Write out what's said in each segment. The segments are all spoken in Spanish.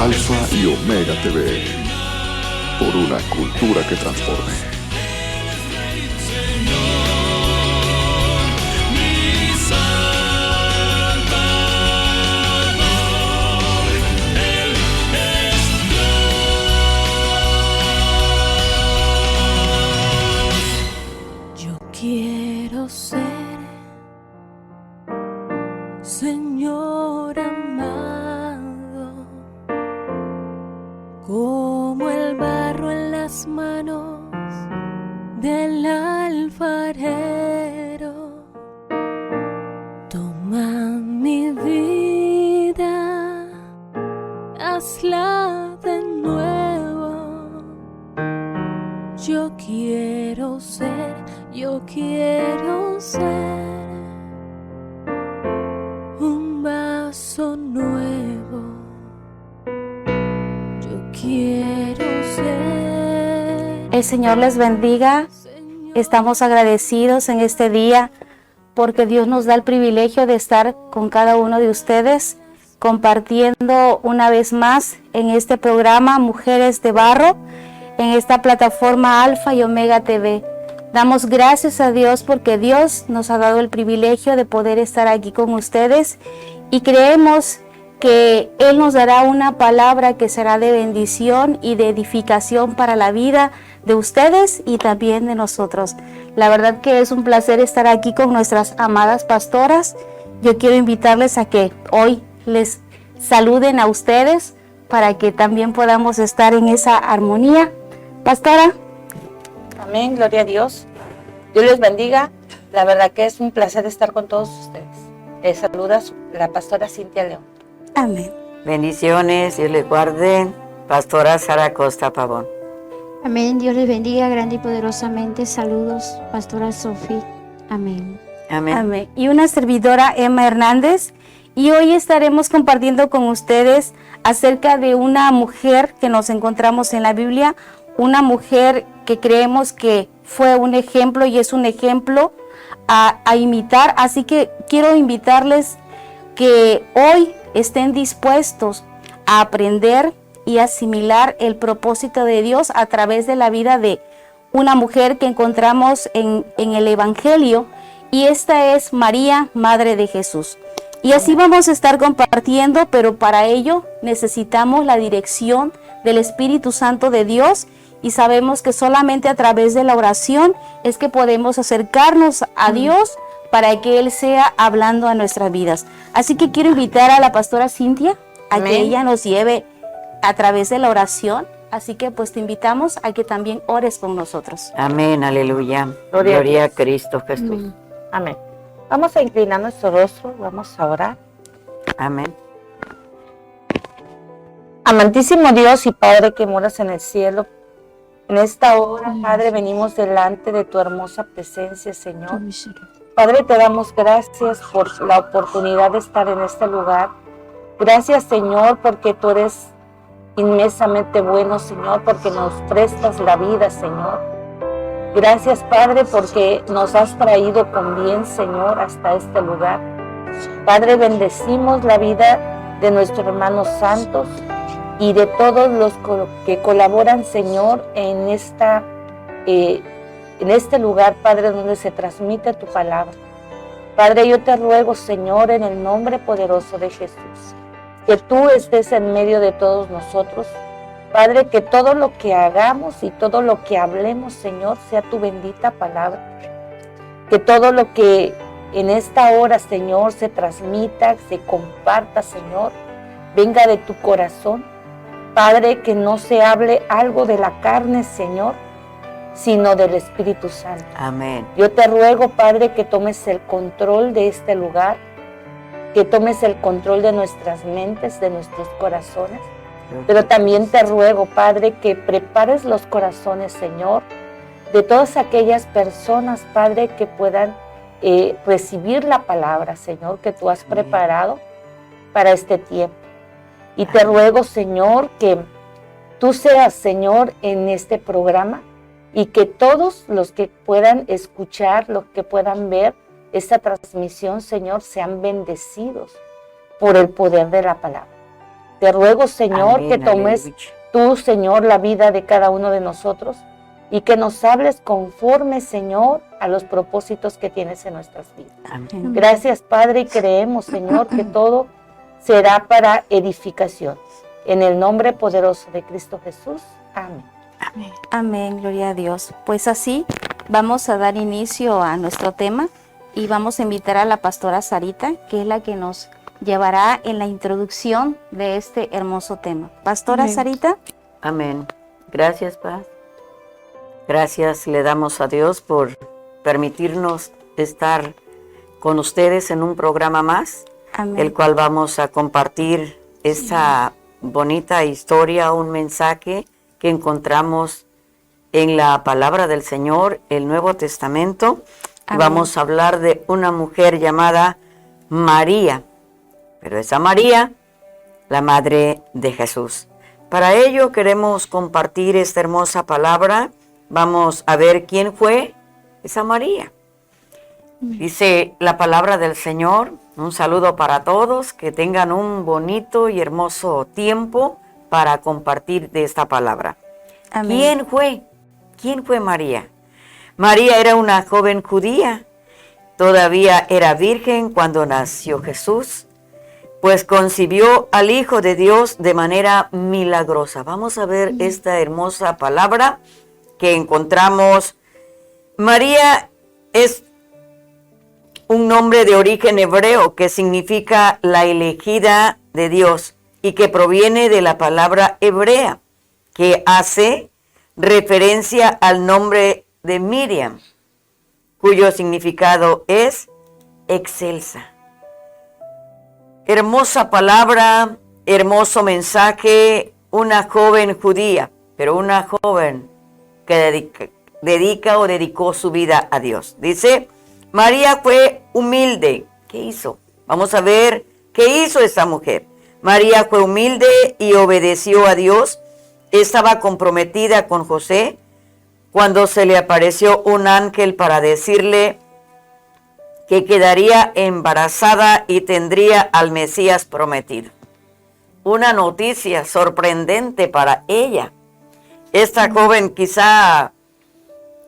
Alfa y Omega TV, por una cultura que transforme. Quiero ser, Señor amado, como el barro en las manos del alfarero. Toma mi vida, hazla de nuevo. Yo quiero ser un vaso nuevo. Yo quiero ser. El Señor les bendiga. Estamos agradecidos en este día porque Dios nos da el privilegio de estar con cada uno de ustedes compartiendo una vez más en este programa Mujeres de Barro, en esta plataforma Alfa y Omega TV. Damos gracias a Dios porque Dios nos ha dado el privilegio de poder estar aquí con ustedes y creemos que Él nos dará una palabra que será de bendición y de edificación para la vida de ustedes y también de nosotros. La verdad que es un placer estar aquí con nuestras amadas pastoras. Yo quiero invitarles a que hoy les saluden a ustedes para que también podamos estar en esa armonía. Pastora. Amén, gloria a Dios. Dios les bendiga. La verdad que es un placer estar con todos ustedes. Les saluda la pastora Cintia León. Amén. Bendiciones, Dios les guarde. Pastora Sara Costa Pavón. Amén, Dios les bendiga grande y poderosamente. Saludos, pastora Sofía. Amén. Amén. Amén. Y una servidora, Emma Hernández. Y hoy estaremos compartiendo con ustedes acerca de una mujer que nos encontramos en la Biblia, una mujer que creemos que fue un ejemplo y es un ejemplo a imitar. Así que quiero invitarles que hoy estén dispuestos a aprender y asimilar el propósito de Dios a través de la vida de una mujer que encontramos en el Evangelio, y esta es María, Madre de Jesús. Y así vamos a estar compartiendo, pero para ello necesitamos la dirección del Espíritu Santo de Dios, y sabemos que solamente a través de la oración es que podemos acercarnos a Dios para que Él sea hablando a nuestras vidas. Así que quiero invitar a la pastora Cintia a que ella nos lleve a través de la oración. Así que pues te invitamos a que también ores con nosotros. Amén, aleluya. Gloria a Cristo Jesús. Amén. Vamos a inclinar nuestro rostro, vamos a orar. Amén. Amantísimo Dios y Padre que moras en el cielo, en esta hora, Padre, venimos delante de tu hermosa presencia, Señor. Padre, te damos gracias por la oportunidad de estar en este lugar. Gracias, Señor, porque tú eres inmensamente bueno, Señor, porque nos prestas la vida, Señor. Gracias, Padre, porque nos has traído con bien, Señor, hasta este lugar. Padre, bendecimos la vida de nuestros hermanos santos y de todos los que colaboran, Señor, en este lugar, Padre, donde se transmite tu palabra. Padre, yo te ruego, Señor, en el nombre poderoso de Jesús, que tú estés en medio de todos nosotros. Padre, que todo lo que hagamos y todo lo que hablemos, Señor, sea tu bendita palabra. Que todo lo que en esta hora, Señor, se transmita, se comparta, Señor, venga de tu corazón. Padre, que no se hable algo de la carne, Señor, sino del Espíritu Santo. Amén. Yo te ruego, Padre, que tomes el control de este lugar, que tomes el control de nuestras mentes, de nuestros corazones. Pero también te ruego, Padre, que prepares los corazones, Señor, de todas aquellas personas, Padre, que puedan recibir la palabra, Señor, que tú has preparado para este tiempo. Y te ruego, Señor, que tú seas, Señor, en este programa, y que todos los que puedan escuchar, los que puedan ver esta transmisión, Señor, sean bendecidos por el poder de la palabra. Te ruego, Señor, Amén, que tomes aleluya. tú, Señor, la vida de cada uno de nosotros y que nos hables conforme, Señor, a los propósitos que tienes en nuestras vidas. Amén. Gracias, Padre, y creemos, Señor, que todo será para edificación. En el nombre poderoso de Cristo Jesús. Amén. Amén, gloria a Dios. Pues así vamos a dar inicio a nuestro tema y vamos a invitar a la pastora Sarita, que es la que nos llevará en la introducción de este hermoso tema. Pastora Sarita. Amén. Gracias, Paz. Gracias le damos a Dios por permitirnos estar con ustedes en un programa más, Amén. el cual vamos a compartir esta bonita historia, un mensaje que encontramos en la palabra del Señor, el Nuevo Testamento. Amén. Vamos a hablar de una mujer llamada María, pero esa María, la madre de Jesús. Para ello queremos compartir esta hermosa palabra. Vamos a ver quién fue esa María. Dice la palabra del Señor. Un saludo para todos, que tengan un bonito y hermoso tiempo para compartir de esta palabra. Amén. ¿Quién fue? ¿Quién fue María? María era una joven judía. Todavía era virgen cuando nació Jesús, pues concibió al Hijo de Dios de manera milagrosa. Vamos a ver esta hermosa palabra que encontramos. María es un nombre de origen hebreo que significa la elegida de Dios y que proviene de la palabra hebrea, que hace referencia al nombre de Miriam, cuyo significado es excelsa. Hermosa palabra, hermoso mensaje, una joven judía, pero una joven que dedicó su vida a Dios. Dice, María fue humilde. ¿Qué hizo? Vamos a ver qué hizo esta mujer. María fue humilde y obedeció a Dios. Estaba comprometida con José cuando se le apareció un ángel para decirle que quedaría embarazada y tendría al Mesías prometido. Una noticia sorprendente para ella. Esta joven quizá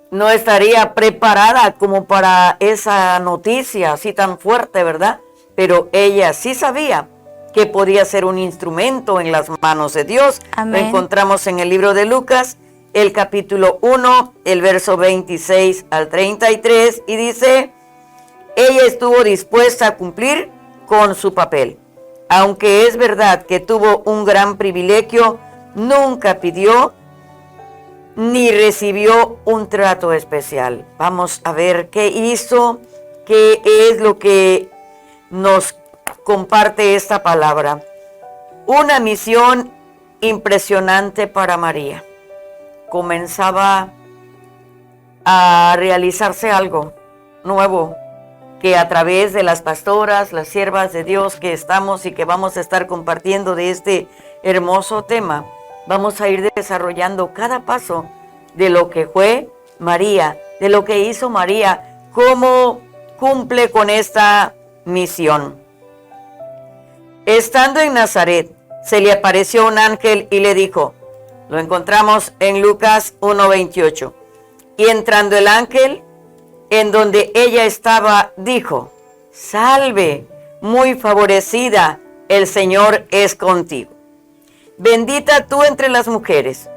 no estaría preparada como para esa noticia así tan fuerte, ¿verdad? Pero ella sí sabía que podía ser un instrumento en las manos de Dios. Amén. Lo encontramos en el libro de Lucas, el capítulo 1, el verso 26 al 33, y dice, ella estuvo dispuesta a cumplir con su papel. Aunque es verdad que tuvo un gran privilegio, nunca pidió ni recibió un trato especial. Vamos a ver qué hizo, qué es lo que nos comparte esta palabra. Una misión impresionante para María. Comenzaba a realizarse algo nuevo, que a través de las pastoras, las siervas de Dios que estamos y que vamos a estar compartiendo de este hermoso tema, vamos a ir desarrollando cada paso de lo que fue María, de lo que hizo María, cómo cumple con esta misión. Estando en Nazaret, se le apareció un ángel y le dijo, lo encontramos en Lucas 1:28, y entrando el ángel en donde ella estaba, dijo, salve, muy favorecida, el Señor es contigo. Bendita tú entre las mujeres.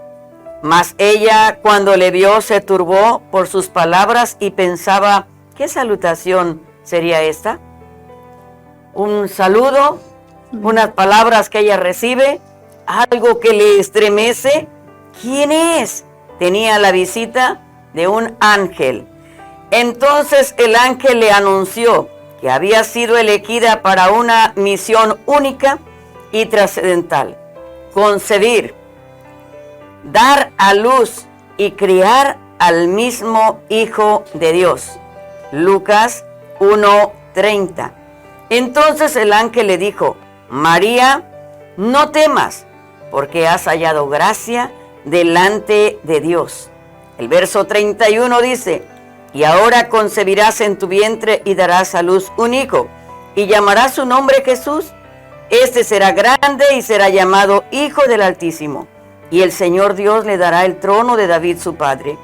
Mas ella, cuando le vio, se turbó por sus palabras y pensaba, ¿qué salutación sería esta? Un saludo, unas palabras que ella recibe, algo que le estremece. ¿Quién es? Tenía la visita de un ángel. Entonces el ángel le anunció que había sido elegida para una misión única y trascendental: concebir, dar a luz y criar al mismo Hijo de Dios. Lucas 1:30. Entonces el ángel le dijo, María, no temas, porque has hallado gracia delante de Dios. El verso 31 dice, y ahora concebirás en tu vientre y darás a luz un hijo, y llamarás su nombre Jesús, Este será grande y será llamado Hijo del Altísimo. Y el Señor Dios le dará el trono de David su padre.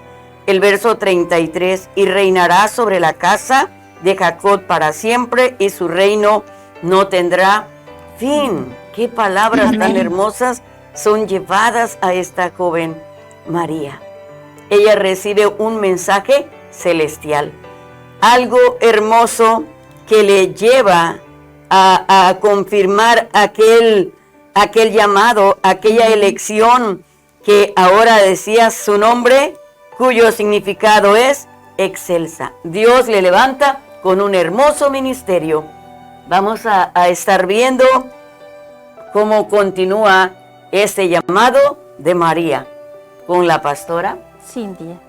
El verso 33, y reinará sobre la casa de Jacob para siempre, y su reino no tendrá fin. Qué palabras tan hermosas son llevadas a esta joven María. Ella recibe un mensaje celestial, algo hermoso que le lleva a confirmar aquel llamado, aquella elección que ahora decía su nombre, cuyo significado es excelsa. Dios le levanta con un hermoso ministerio. Vamos a estar viendo cómo continúa este llamado de María con la pastora Cintia.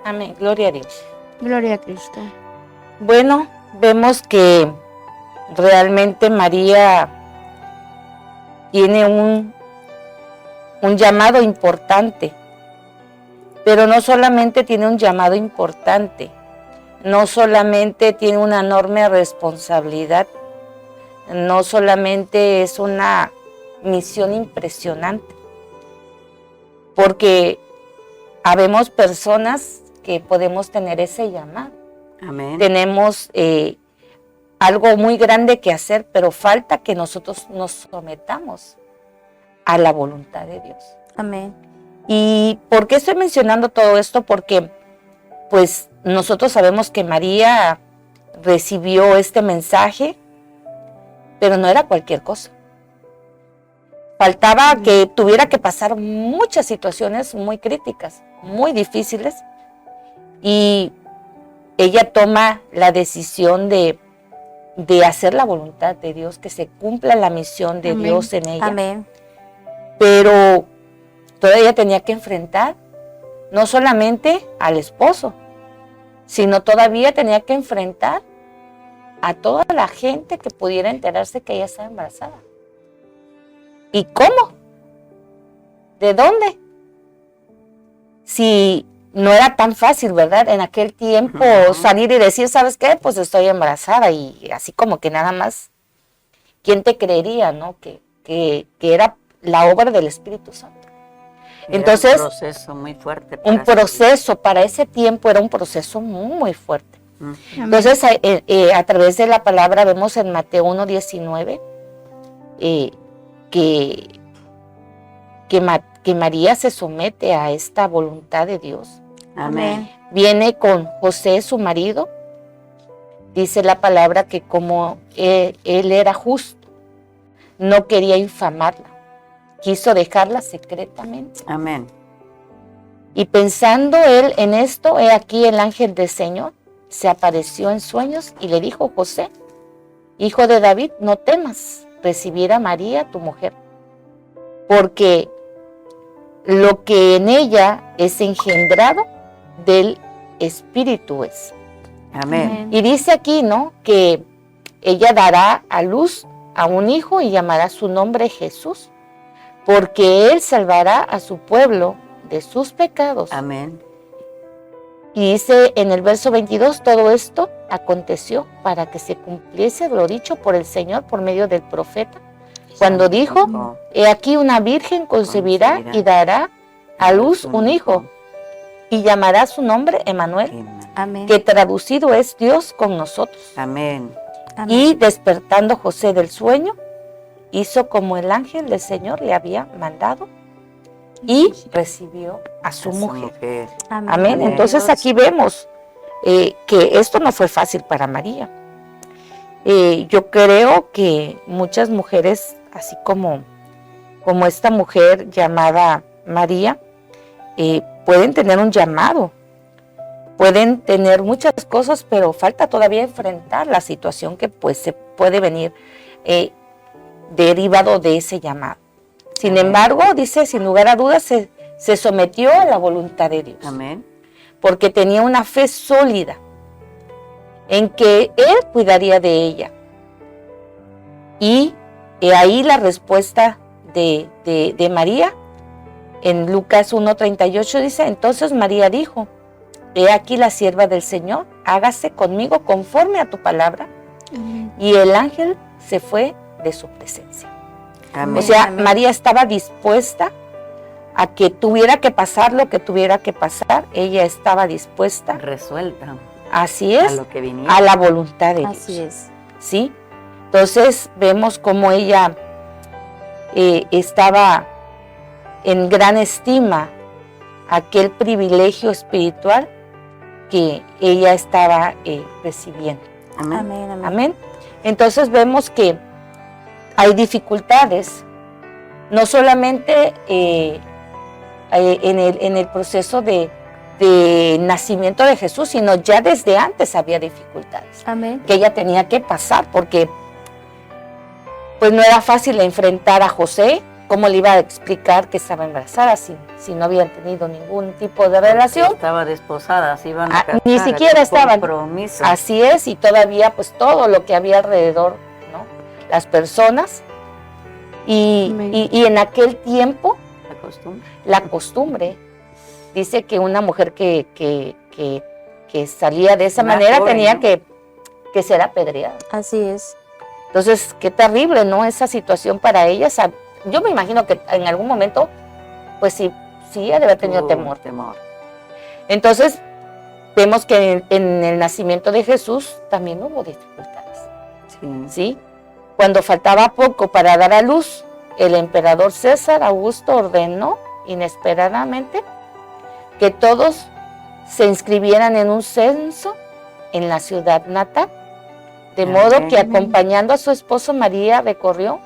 Amén, gloria a Dios. Gloria a Cristo. Bueno, vemos que realmente María tiene un llamado importante, pero no solamente tiene un llamado importante, no solamente tiene una enorme responsabilidad, no solamente es una misión impresionante, porque habemos personas que podemos tener ese llamado. Amén. Tenemos algo muy grande que hacer, pero falta que nosotros nos sometamos a la voluntad de Dios. Amén. ¿Y por qué estoy mencionando todo esto? Porque pues nosotros sabemos que María recibió este mensaje, pero no era cualquier cosa. Faltaba que tuviera que pasar muchas situaciones muy críticas, muy difíciles, y ella toma la decisión de hacer la voluntad de Dios, que se cumpla la misión de Dios en ella. Amén. Pero todavía tenía que enfrentar no solamente al esposo, sino todavía tenía que enfrentar a toda la gente que pudiera enterarse que ella estaba embarazada. ¿Y cómo? ¿De dónde? Si no era tan fácil, ¿verdad? En aquel tiempo salir y decir, ¿sabes qué? Pues estoy embarazada, y así como que nada más, ¿quién te creería, no? Que era la obra del Espíritu Santo. Entonces, un proceso muy fuerte. Un proceso, para ese tiempo era un proceso muy, muy fuerte. Entonces, a través de la palabra vemos en Mateo 1:19 que María se somete a esta voluntad de Dios. Amén. Viene con José, su marido. Dice la palabra que como él era justo, no quería infamarla, quiso dejarla secretamente. Amén. Y pensando él en esto, he aquí el ángel del Señor se apareció en sueños y le dijo: José, hijo de David, no temas recibir a María, tu mujer, porque lo que en ella es engendrado del Espíritu es. Amén. Y dice aquí, ¿no?, que ella dará a luz a un hijo y llamará su nombre Jesús, porque él salvará a su pueblo de sus pecados. Amén. Y dice en el verso 22, todo esto aconteció para que se cumpliese lo dicho por el Señor por medio del profeta, cuando dijo: he aquí una virgen concebirá y dará a luz un hijo, y llamará su nombre Emmanuel, Amén. que traducido es Dios con nosotros. Amén. Amén. Y despertando José del sueño, hizo como el ángel del Señor le había mandado y recibió a su mujer. Amén. Amén. Entonces aquí vemos que esto no fue fácil para María. Yo creo que muchas mujeres, así como esta mujer llamada María, pueden tener un llamado, pueden tener muchas cosas, pero falta todavía enfrentar la situación que pues se puede venir derivado de ese llamado. Sin embargo, dice, sin lugar a dudas, se sometió a la voluntad de Dios. Amén. Porque tenía una fe sólida en que Él cuidaría de ella. Y ahí la respuesta de María, en Lucas 1:38 dice: entonces María dijo: he aquí la sierva del Señor, hágase conmigo conforme a tu palabra. Amén. Y el ángel se fue de su presencia. Amén. O sea, Amén. María estaba dispuesta a que tuviera que pasar lo que tuviera que pasar. Ella estaba dispuesta, Resuelta así a es, lo que viniera. a la voluntad de Dios. Así es. ¿Sí? Entonces vemos cómo ella estaba en gran estima aquel privilegio espiritual que ella estaba recibiendo. Amén. Amén, amén. Amén. Entonces vemos que hay dificultades, no solamente en el proceso de nacimiento de Jesús, sino ya desde antes había dificultades Amén. que ella tenía que pasar, porque pues no era fácil enfrentar a José. ¿Cómo le iba a explicar que estaba embarazada si no habían tenido ningún tipo de relación? Estaba desposada, se iban a Ah, casar. ni siquiera estaban. Compromiso. Así es, y todavía pues todo lo que había alrededor, ¿no? Las personas. Amén. Y en aquel tiempo, La costumbre. la costumbre dice que una mujer que salía de esa Más manera joven, tenía ¿no? que ser apedreada. Así es. Entonces, qué terrible, ¿no? Esa situación para ellas. Yo me imagino que en algún momento, pues sí ella debe haber tenido temor. Entonces, vemos que en el nacimiento de Jesús también hubo dificultades, Sí. ¿sí? Cuando faltaba poco para dar a luz, el emperador César Augusto ordenó inesperadamente que todos se inscribieran en un censo en la ciudad natal, de modo que acompañando a su esposo María recorrió,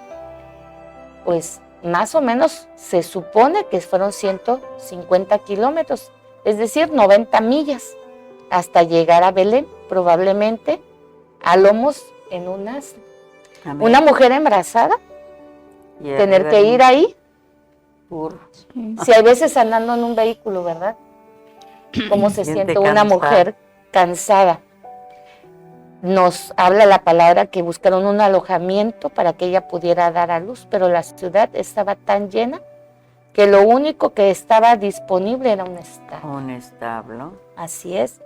pues más o menos se supone que fueron 150 kilómetros, es decir, 90 millas, hasta llegar a Belén, probablemente a lomos en un asno. Amén. Una mujer embarazada, Y el tener que lugar ir ahí, puro. si hay veces andando en un vehículo, ¿verdad? ¿Cómo se Siente siente una cansada. mujer cansada? Nos habla la palabra que buscaron un alojamiento para que ella pudiera dar a luz, pero la ciudad estaba tan llena que lo único que estaba disponible era un establo. Un establo. Así es.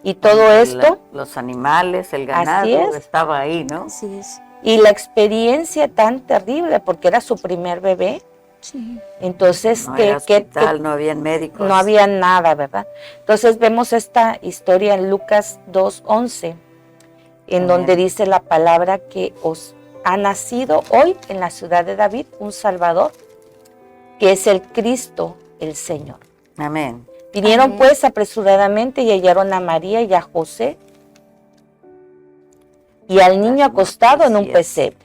Y todo esto, Los animales, el Así ganado, es. estaba ahí, ¿no? Así es. y la experiencia tan terrible, porque era su primer bebé, Sí. entonces No que había hospital, no había médicos. no había nada, ¿verdad? Entonces vemos esta historia en Lucas 2:11, en Amén. donde dice la palabra que os ha nacido hoy en la ciudad de David un Salvador, que es el Cristo, el Señor. Amén. Vinieron Amén. pues apresuradamente y hallaron a María y a José y al niño acostado en un Así es. pesebre.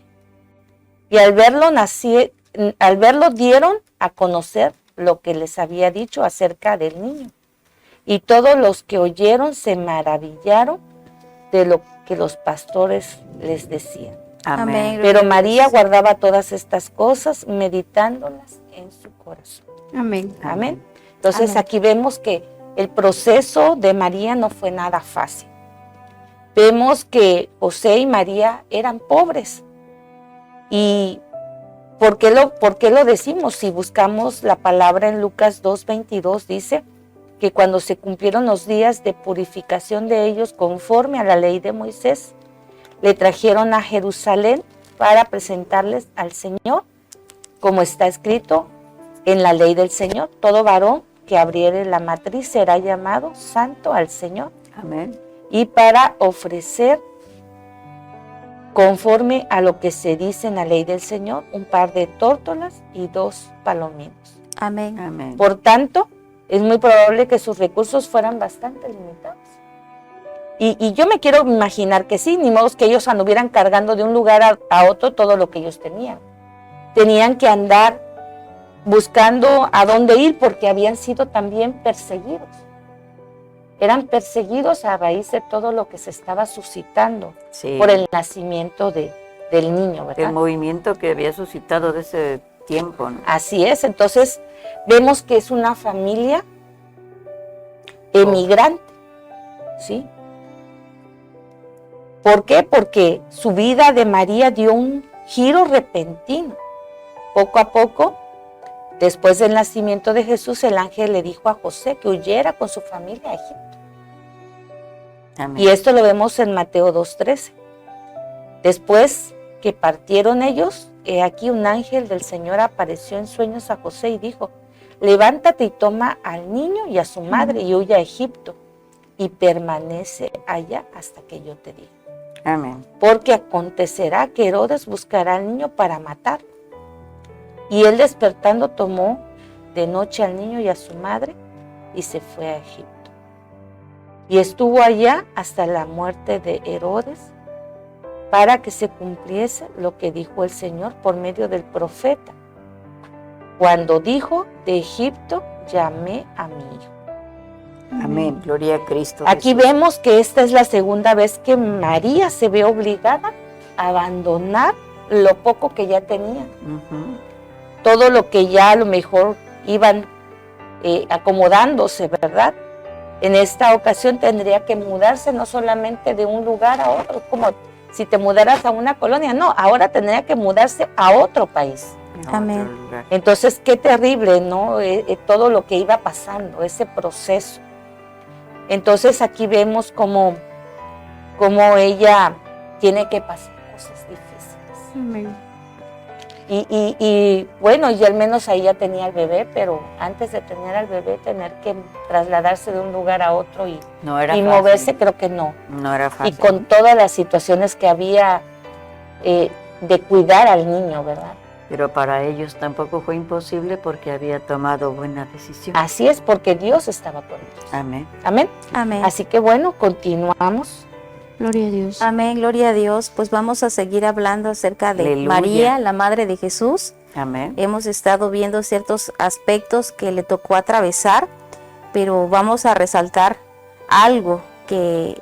Y al verlo dieron a conocer lo que les había dicho acerca del niño. Y todos los que oyeron se maravillaron de lo que los pastores les decían. Amén. Amén. Pero María guardaba todas estas cosas, meditándolas en su corazón. Amén. Amén. Entonces Amén. aquí vemos que el proceso de María no fue nada fácil. Vemos que José y María eran pobres. ¿Y por qué lo decimos? Si buscamos la palabra en Lucas 2:22, dice que cuando se cumplieron los días de purificación de ellos conforme a la ley de Moisés, le trajeron a Jerusalén para presentarles al Señor, como está escrito en la ley del Señor. Todo varón que abriere la matriz será llamado santo al Señor. Amén. Y para ofrecer, conforme a lo que se dice en la ley del Señor, un par de tórtolas y 2 palominos. Amén. Amén. Por tanto, es muy probable que sus recursos fueran bastante limitados. Y yo me quiero imaginar que sí, ni modo que ellos anduvieran cargando de un lugar a otro todo lo que ellos tenían. Tenían que andar buscando a dónde ir porque habían sido también perseguidos. Eran perseguidos a raíz de todo lo que se estaba suscitando Sí. por el nacimiento del niño, ¿verdad? El movimiento que había suscitado de ese tiempo, ¿no? Así es, entonces vemos que es una familia emigrante, ¿sí? ¿Por qué? Porque su vida de María dio un giro repentino. Poco a poco, después del nacimiento de Jesús, el ángel le dijo a José que huyera con su familia a Egipto. Amén. Y esto lo vemos en Mateo 2:13. Después que partieron ellos, he aquí un ángel del Señor apareció en sueños a José y dijo: levántate y toma al niño y a su madre y huye a Egipto y permanece allá hasta que yo te diga. Amén. Porque acontecerá que Herodes buscará al niño para matarlo. Y él despertando tomó de noche al niño y a su madre y se fue a Egipto. Y estuvo allá hasta la muerte de Herodes, para que se cumpliese lo que dijo el Señor por medio del profeta, cuando dijo: de Egipto llamé a mi hijo. Amén. Gloria a Cristo. Aquí Jesús. vemos que esta es la segunda vez que María se ve obligada a abandonar lo poco que ya tenía. Ujú. Todo lo que ya a lo mejor iban acomodándose, ¿verdad? En esta ocasión tendría que mudarse no solamente de un lugar a otro, como si te mudaras a una colonia, no, ahora tendría que mudarse a otro país. En Amén. otro lugar. Entonces, qué terrible, ¿no? Todo lo que iba pasando, ese proceso. Entonces, aquí vemos cómo ella tiene que pasar cosas difíciles. Amén. Y bueno, y al menos ahí ya tenía el bebé, pero antes de tener al bebé, tener que trasladarse de un lugar a otro y No era fácil. moverse, creo que no. No era Y fácil. con todas las situaciones que había de cuidar al niño, ¿verdad? Pero para ellos tampoco fue imposible porque había tomado buena decisión. Así es, porque Dios estaba con ellos. Amén. Amén. Amén. Así que bueno, continuamos. Gloria a Dios. Amén, gloria a Dios. Pues vamos a seguir hablando acerca de Aleluya. María, la madre de Jesús. Amén. Hemos estado viendo ciertos aspectos que le tocó atravesar, pero vamos a resaltar algo que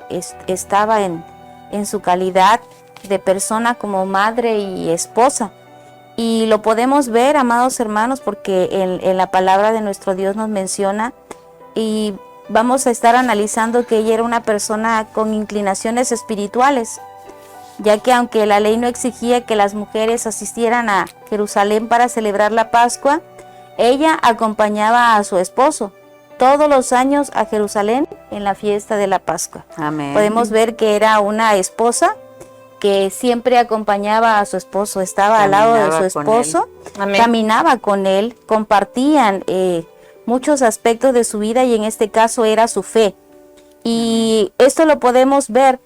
estaba en su calidad de persona como madre y esposa. Y lo podemos ver, amados hermanos, porque en la palabra de nuestro Dios nos menciona, y vamos a estar analizando que ella era una persona con inclinaciones espirituales, ya que aunque la ley no exigía que las mujeres asistieran a Jerusalén para celebrar la Pascua, ella acompañaba a su esposo todos los años a Jerusalén en la fiesta de la Pascua. Amén. Podemos ver que era una esposa que siempre acompañaba a su esposo, estaba al lado de su Caminaba con esposo, Amén. caminaba con él, compartían muchos aspectos de su vida, y en este caso era su fe. Y esto lo podemos ver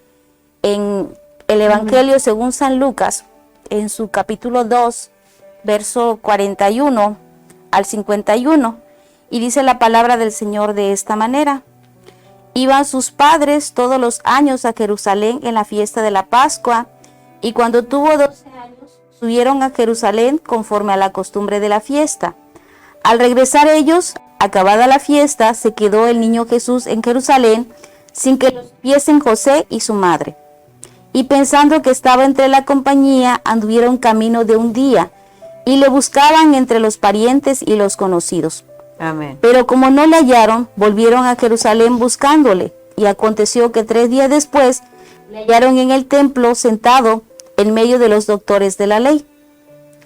en el Evangelio según San Lucas, en su capítulo 2, verso 41 al 51, y dice la palabra del Señor de esta manera: iban sus padres todos los años a Jerusalén en la fiesta de la Pascua, y cuando tuvo 12 años subieron a Jerusalén conforme a la costumbre de la fiesta. Al regresar ellos, acabada la fiesta, se quedó el niño Jesús en Jerusalén sin que lo supiesen José y su madre. Y pensando que estaba entre la compañía, anduvieron camino de un día y le buscaban entre los parientes y los conocidos. Amén. Pero como no le hallaron, volvieron a Jerusalén buscándole. Y aconteció que 3 días después le hallaron en el templo sentado en medio de los doctores de la ley,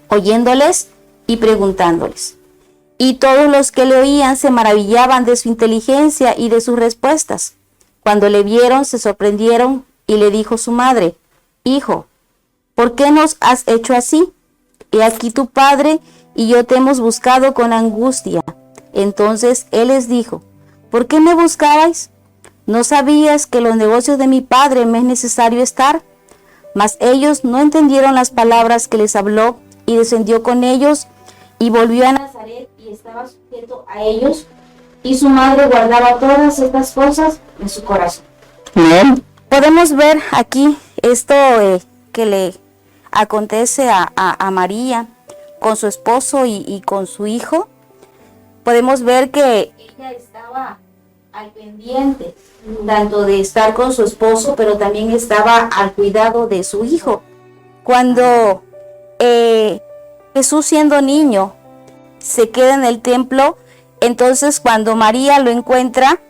oyéndoles y preguntándoles. Y todos los que le oían se maravillaban de su inteligencia y de sus respuestas. Cuando le vieron, se sorprendieron, y le dijo su madre: Hijo, ¿por qué nos has hecho así? He aquí tu padre y yo te hemos buscado con angustia. Entonces él les dijo: ¿por qué me buscabais? ¿No sabías que en los negocios de mi padre me es necesario estar? Mas ellos no entendieron las palabras que les habló, y descendió con ellos y volvió a Nazaret, y estaba sujeto a ellos, y su madre guardaba todas estas cosas en su corazón. Podemos ver aquí esto que le acontece a María con su esposo y con su hijo. Podemos ver que ella estaba al pendiente tanto de estar con su esposo, pero también estaba al cuidado de su hijo. Cuando Jesús, siendo niño, se queda en el templo, entonces cuando María lo encuentra,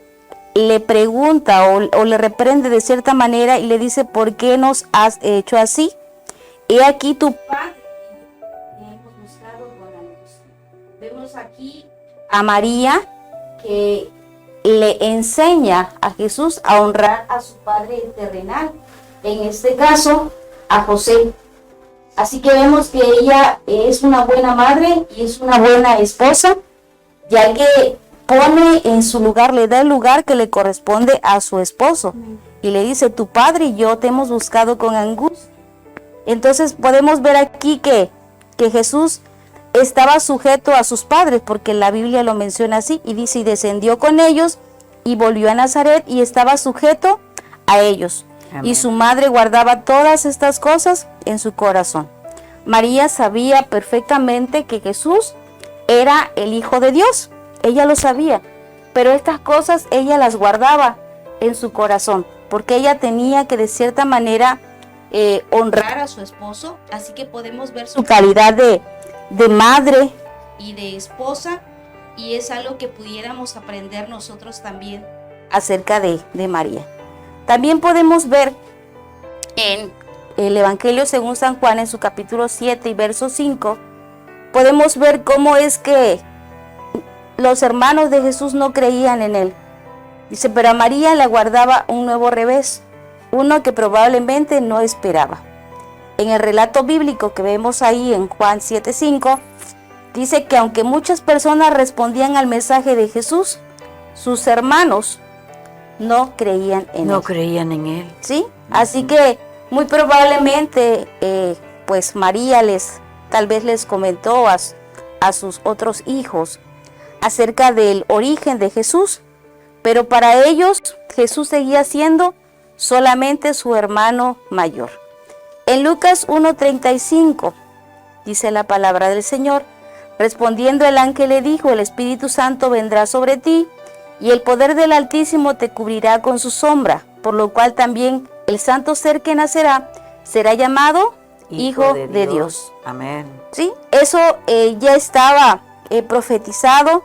le pregunta o le reprende de cierta manera y le dice: ¿por qué nos has hecho así? He aquí tu padre, te hemos buscado con angustia. Vemos aquí a María que le enseña a Jesús a honrar a su padre terrenal, en este caso a José. Así que vemos que ella es una buena madre y es una buena esposa, ya que pone en su lugar, le da el lugar que le corresponde a su esposo. Y le dice, tu padre y yo te hemos buscado con angustia. Entonces podemos ver aquí que Jesús estaba sujeto a sus padres, porque la Biblia lo menciona así, y dice, y descendió con ellos, y volvió a Nazaret, y estaba sujeto a ellos. Amén. Y su madre guardaba todas estas cosas en su corazón. María sabía perfectamente que Jesús era el Hijo de Dios. Ella lo sabía, pero estas cosas ella las guardaba en su corazón, porque ella tenía que de cierta manera honrar a su esposo. Así que podemos ver su calidad de madre y de esposa, y es algo que pudiéramos aprender nosotros también acerca de María. También podemos ver en el Evangelio según San Juan, en su capítulo 7 y verso 5, podemos ver cómo es que los hermanos de Jesús no creían en él. Dice, pero a María le aguardaba un nuevo revés, uno que probablemente no esperaba. En el relato bíblico que vemos ahí en Juan 7:5, dice que aunque muchas personas respondían al mensaje de Jesús, sus hermanos no creían en él. No creían en él. ¿Sí? Así que muy probablemente pues María tal vez les comentó a sus otros hijos acerca del origen de Jesús, pero para ellos Jesús seguía siendo solamente su hermano mayor. En Lucas 1:35 dice la palabra del Señor, respondiendo el ángel le dijo, el Espíritu Santo vendrá sobre ti y el poder del Altísimo te cubrirá con su sombra, por lo cual también el santo ser que nacerá será llamado Hijo de Dios. Amén. Sí, eso ya estaba profetizado,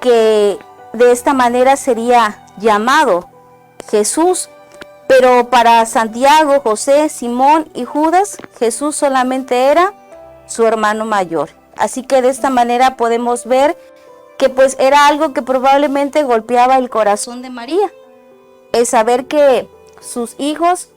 que de esta manera sería llamado Jesús, pero para Santiago, José, Simón y Judas, Jesús solamente era su hermano mayor. Así que de esta manera podemos ver que pues era algo que probablemente golpeaba el corazón de María, el saber que sus hijos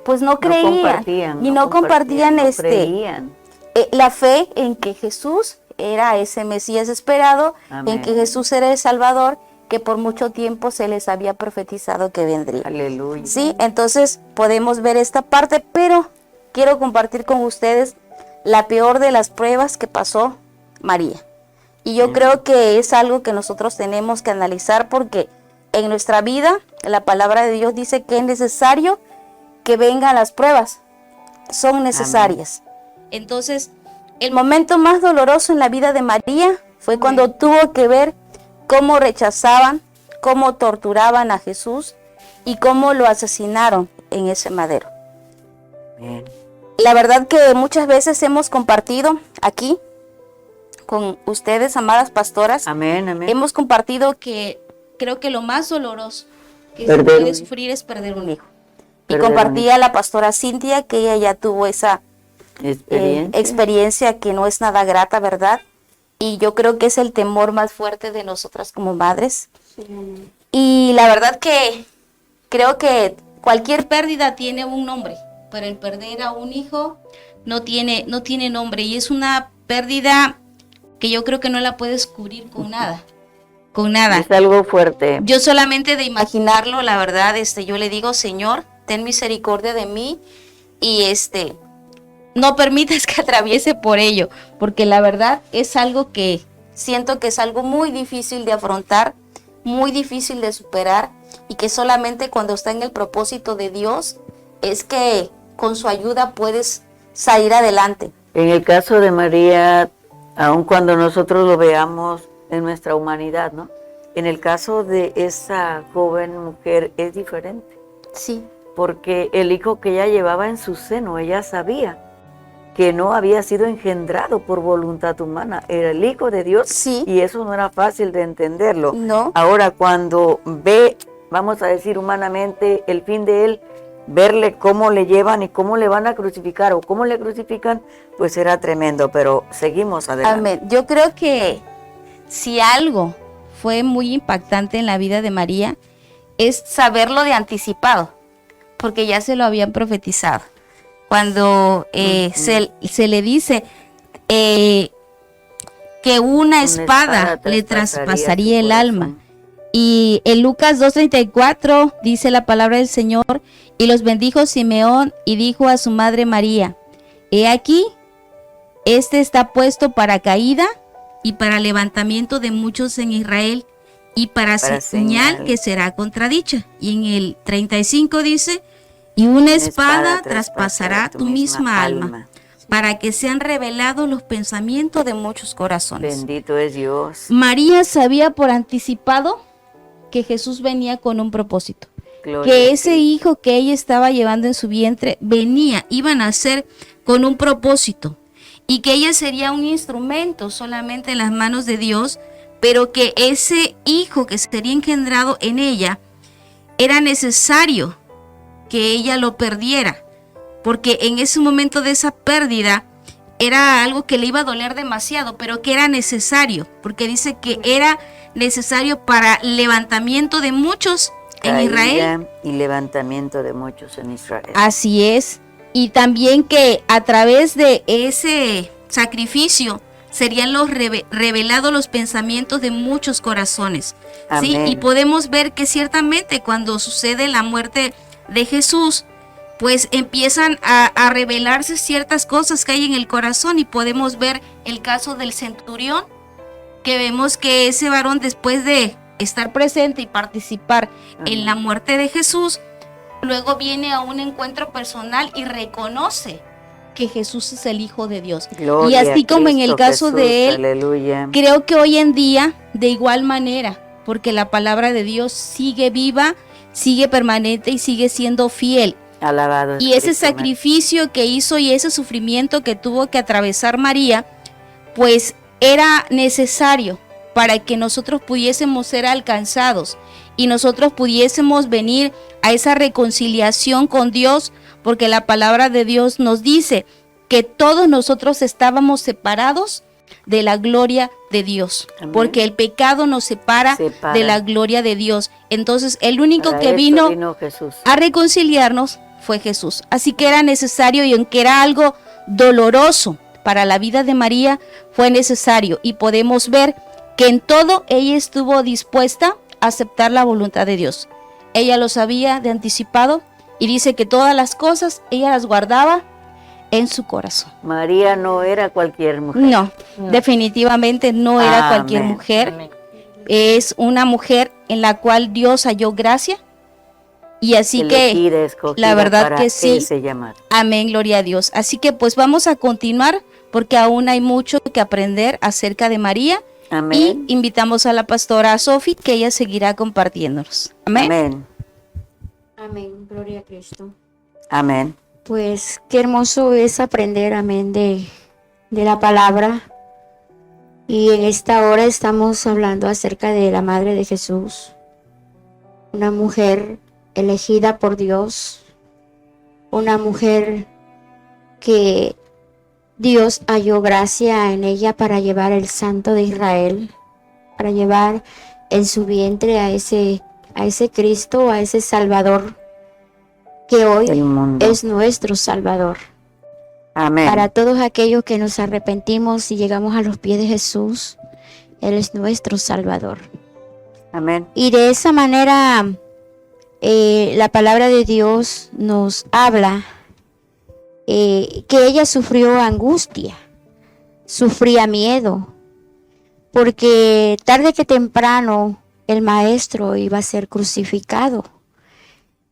pues no creían y no compartían la fe en que Jesús era ese Mesías esperado. Amén. En que Jesús era el Salvador, que por mucho tiempo se les había profetizado que vendría. Aleluya. Sí, entonces podemos ver esta parte, pero quiero compartir con ustedes la peor de las pruebas que pasó María. Y yo creo que es algo que nosotros tenemos que analizar, porque en nuestra vida la palabra de Dios dice que es necesario que vengan las pruebas, son necesarias. Amén. Entonces, el momento más doloroso en la vida de María fue cuando tuvo que ver cómo rechazaban, cómo torturaban a Jesús y cómo lo asesinaron en ese madero. Bien. La verdad que muchas veces hemos compartido aquí con ustedes, amadas pastoras. Amén, amén. Hemos compartido que creo que lo más doloroso que se puede sufrir es perder un hijo. Y compartía la pastora Cintia que ella ya tuvo esa experiencia que no es nada grata, ¿verdad? Y yo creo que es el temor más fuerte de nosotras como madres. Sí. Y la verdad que creo que cualquier pérdida tiene un nombre, pero el perder a un hijo no tiene nombre, y es una pérdida que yo creo que no la puedes cubrir con nada. Con nada. Es algo fuerte. Yo solamente de imaginarlo, la verdad, yo le digo, Señor, ten misericordia de mí y no permitas que atraviese por ello, porque la verdad es algo que siento que es algo muy difícil de afrontar, muy difícil de superar, y que solamente cuando está en el propósito de Dios es que con su ayuda puedes salir adelante. En el caso de María, aun cuando nosotros lo veamos en nuestra humanidad, ¿no? En el caso de esa joven mujer es diferente. Sí. Porque el hijo que ella llevaba en su seno, ella sabía que no había sido engendrado por voluntad humana, era el Hijo de Dios. Sí. Y eso no era fácil de entenderlo. No. Ahora, cuando ve, vamos a decir humanamente, el fin de él, verle cómo le llevan y cómo le van a crucificar o cómo le crucifican, pues era tremendo, pero seguimos adelante. Amén. Yo creo que si algo fue muy impactante en la vida de María, es saberlo de anticipado, porque ya se lo habían profetizado. cuando se le dice que una espada le traspasaría el alma. Y en Lucas 2:34 dice la palabra del Señor: y los bendijo Simeón y dijo a su madre María: he aquí, este está puesto para caída y para levantamiento de muchos en Israel, y para señal que será contradicha. Y en el 35 dice: y una espada traspasará tu misma alma, para que sean revelados los pensamientos de muchos corazones. Bendito es Dios. María sabía por anticipado que Jesús venía con un propósito. Gloria Que a ese Cristo. hijo que ella estaba llevando en su vientre iba a nacer con un propósito, y que ella sería un instrumento solamente en las manos de Dios, pero que ese hijo que sería engendrado en ella era necesario que ella lo perdiera, porque en ese momento de esa pérdida era algo que le iba a doler demasiado, pero que era necesario, porque dice que era necesario para levantamiento de muchos en Israel. Caída y levantamiento de muchos en Israel. Así es. Y también que a través de ese sacrificio serían revelados los pensamientos de muchos corazones. ¿Sí? Amén. Y podemos ver que ciertamente cuando sucede la muerte de Jesús, pues empiezan a revelarse ciertas cosas que hay en el corazón, y podemos ver el caso del centurión, que vemos que ese varón, después de estar presente y participar en la muerte de Jesús, luego viene a un encuentro personal y reconoce que Jesús es el Hijo de Dios. Gloria Y así a como en Cristo el caso Jesús, de él, aleluya. creo que hoy en día de igual manera, porque la palabra de Dios sigue viva, sigue permanente y sigue siendo fiel. Alabado es Y ese Cristo, sacrificio que hizo y ese sufrimiento que tuvo que atravesar María, pues era necesario para que nosotros pudiésemos ser alcanzados y nosotros pudiésemos venir a esa reconciliación con Dios, porque la palabra de Dios nos dice que todos nosotros estábamos separados de la gloria de Dios. Amén. Porque el pecado nos separa de la gloria de Dios. Entonces el único Para que eso vino Jesús a reconciliarnos fue Jesús. Así que era necesario, y aunque era algo doloroso para la vida de María, fue necesario, y podemos ver que en todo ella estuvo dispuesta a aceptar la voluntad de Dios. Ella lo sabía de anticipado, y dice que todas las cosas ella las guardaba en su corazón. María no era cualquier mujer. No, definitivamente no era Amén. cualquier mujer. Amén. Es una mujer en la cual Dios halló gracia, y así Elegida, que escogida la verdad para que sí. ese llamado. Amén, gloria a Dios. Así que pues vamos a continuar, porque aún hay mucho que aprender acerca de María. Amén. Y invitamos a la pastora Sofi, que ella seguirá compartiéndonos. Amén. Amén. Amén, gloria a Cristo. Amén. Pues qué hermoso es aprender, amén, de la palabra. Y en esta hora estamos hablando acerca de la Madre de Jesús, una mujer elegida por Dios, una mujer que Dios halló gracia en ella para llevar el Santo de Israel, para llevar en su vientre a ese Cristo, a ese Salvador, que hoy El mundo. es nuestro Salvador. Amén. Para todos aquellos que nos arrepentimos y llegamos a los pies de Jesús, Él es nuestro Salvador. Amén. Y de esa manera la palabra de Dios nos habla que ella sufrió angustia, sufría miedo, porque tarde que temprano el maestro iba a ser crucificado.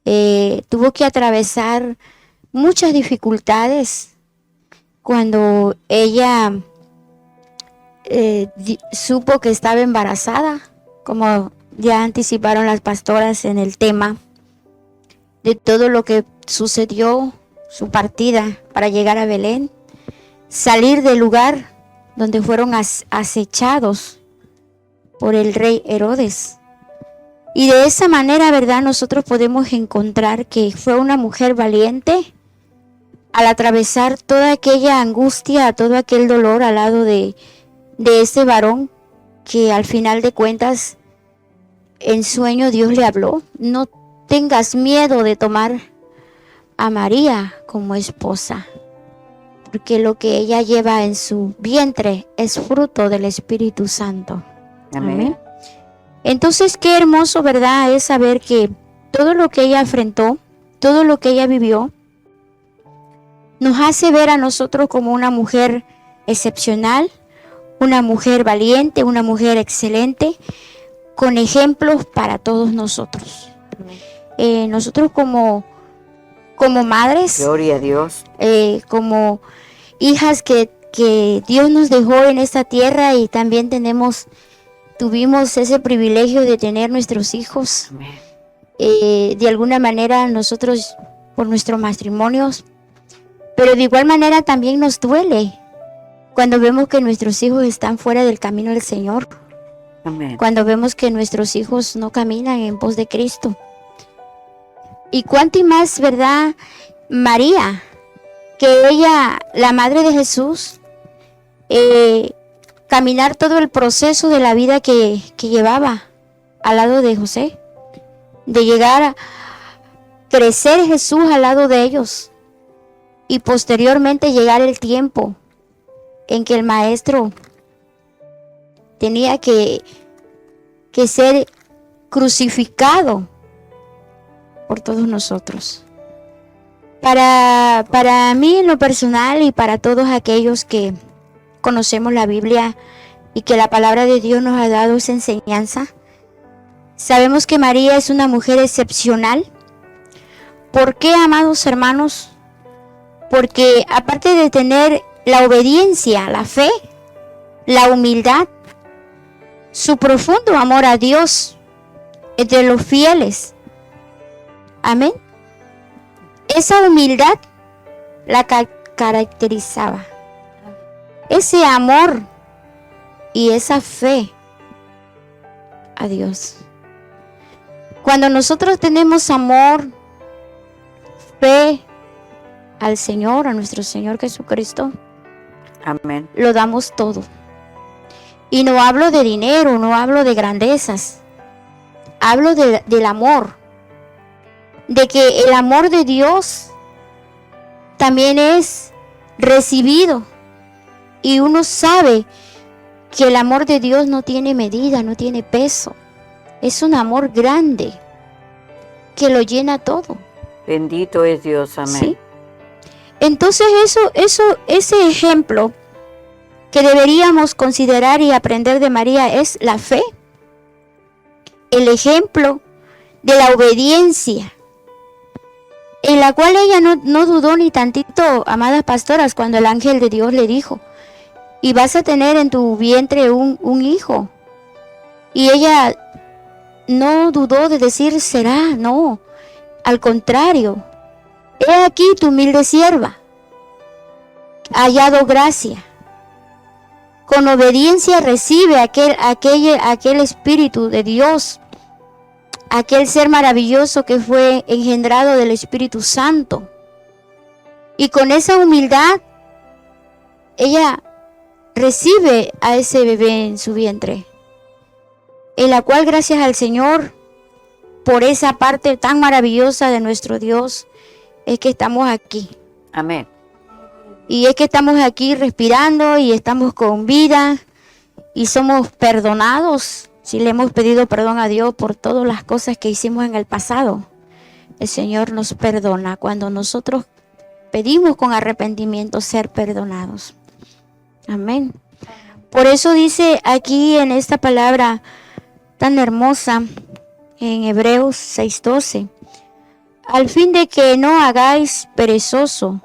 Tuvo que atravesar muchas dificultades cuando ella supo que estaba embarazada, como ya anticiparon las pastoras en el tema de todo lo que sucedió, su partida para llegar a Belén, salir del lugar donde fueron acechados por el rey Herodes. Y de esa manera, ¿verdad?, nosotros podemos encontrar que fue una mujer valiente al atravesar toda aquella angustia, todo aquel dolor al lado de ese varón que al final de cuentas en sueño Dios le habló: no tengas miedo de tomar a María como esposa, porque lo que ella lleva en su vientre es fruto del Espíritu Santo. Amén. Entonces, qué hermoso, ¿verdad?, es saber que todo lo que ella enfrentó, todo lo que ella vivió, nos hace ver a nosotros como una mujer excepcional, una mujer valiente, una mujer excelente, con ejemplos para todos nosotros. Nosotros como madres, Gloria a Dios. como hijas que Dios nos dejó en esta tierra, y también tuvimos ese privilegio de tener nuestros hijos. Amén. De alguna manera nosotros por nuestros matrimonios, pero de igual manera también nos duele cuando vemos que nuestros hijos están fuera del camino del Señor. Amén. Cuando vemos que nuestros hijos no caminan en pos de Cristo. Y cuánto y más, ¿verdad?, María, que ella, la madre de Jesús, caminar todo el proceso de la vida que llevaba al lado de José, de llegar a crecer Jesús al lado de ellos, y posteriormente llegar el tiempo en que el maestro tenía que ser crucificado por todos nosotros. Para mí en lo personal, y para todos aquellos que conocemos la Biblia y que la palabra de Dios nos ha dado esa enseñanza, sabemos que María es una mujer excepcional. ¿Por qué, amados hermanos? Porque aparte de tener la obediencia, la fe, la humildad, su profundo amor a Dios entre los fieles. Amén. Esa humildad la caracterizaba. Ese amor y esa fe a Dios. Cuando nosotros tenemos amor, fe al Señor, a nuestro Señor Jesucristo, Amén. lo damos todo. Y no hablo de dinero, no hablo de grandezas. Hablo del amor. De que el amor de Dios también es recibido. Y uno sabe que el amor de Dios no tiene medida, no tiene peso. Es un amor grande que lo llena todo. Bendito es Dios. Amén. ¿Sí? Entonces ese ejemplo que deberíamos considerar y aprender de María es la fe. El ejemplo de la obediencia, en la cual ella no dudó ni tantito, amadas pastoras, cuando el ángel de Dios le dijo: y vas a tener en tu vientre un hijo. Y ella no dudó de decir: será, no. Al contrario, he aquí tu humilde sierva, ha hallado gracia. Con obediencia recibe aquel Espíritu de Dios, aquel ser maravilloso que fue engendrado del Espíritu Santo. Y con esa humildad, ella recibe a ese bebé en su vientre, en la cual, gracias al Señor, por esa parte tan maravillosa de nuestro Dios, es que estamos aquí. Amén. Y es que estamos aquí respirando y estamos con vida y somos perdonados. Si le hemos pedido perdón a Dios por todas las cosas que hicimos en el pasado, el Señor nos perdona cuando nosotros pedimos con arrepentimiento ser perdonados. Amén. Por eso dice aquí en esta palabra tan hermosa en Hebreos 6:12: al fin de que no hagáis perezoso,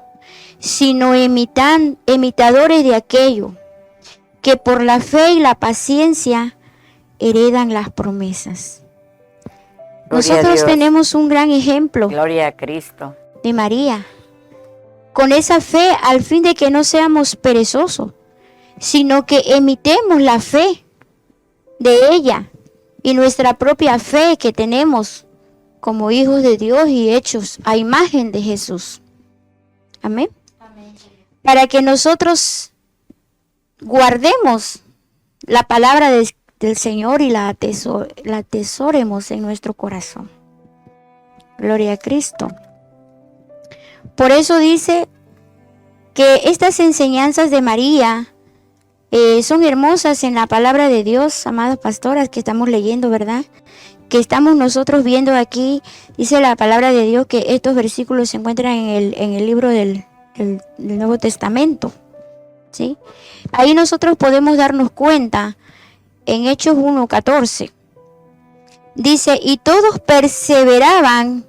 sino imitadores de aquello que por la fe y la paciencia heredan las promesas. Gloria a Nosotros Dios. tenemos un gran ejemplo Gloria a Cristo. de María, con esa fe, al fin de que no seamos perezosos, sino que imitemos la fe de ella y nuestra propia fe que tenemos como hijos de Dios y hechos a imagen de Jesús. Amén. Para que nosotros guardemos la palabra del Señor y la atesoremos en nuestro corazón. Gloria a Cristo. Por eso dice que estas enseñanzas de María son hermosas en la palabra de Dios, amadas pastoras, que estamos leyendo, ¿verdad? Que estamos nosotros viendo aquí. Dice la palabra de Dios que estos versículos se encuentran en el libro del Nuevo Testamento, ¿sí? Ahí nosotros podemos darnos cuenta en Hechos 1:14. Dice, y todos perseveraban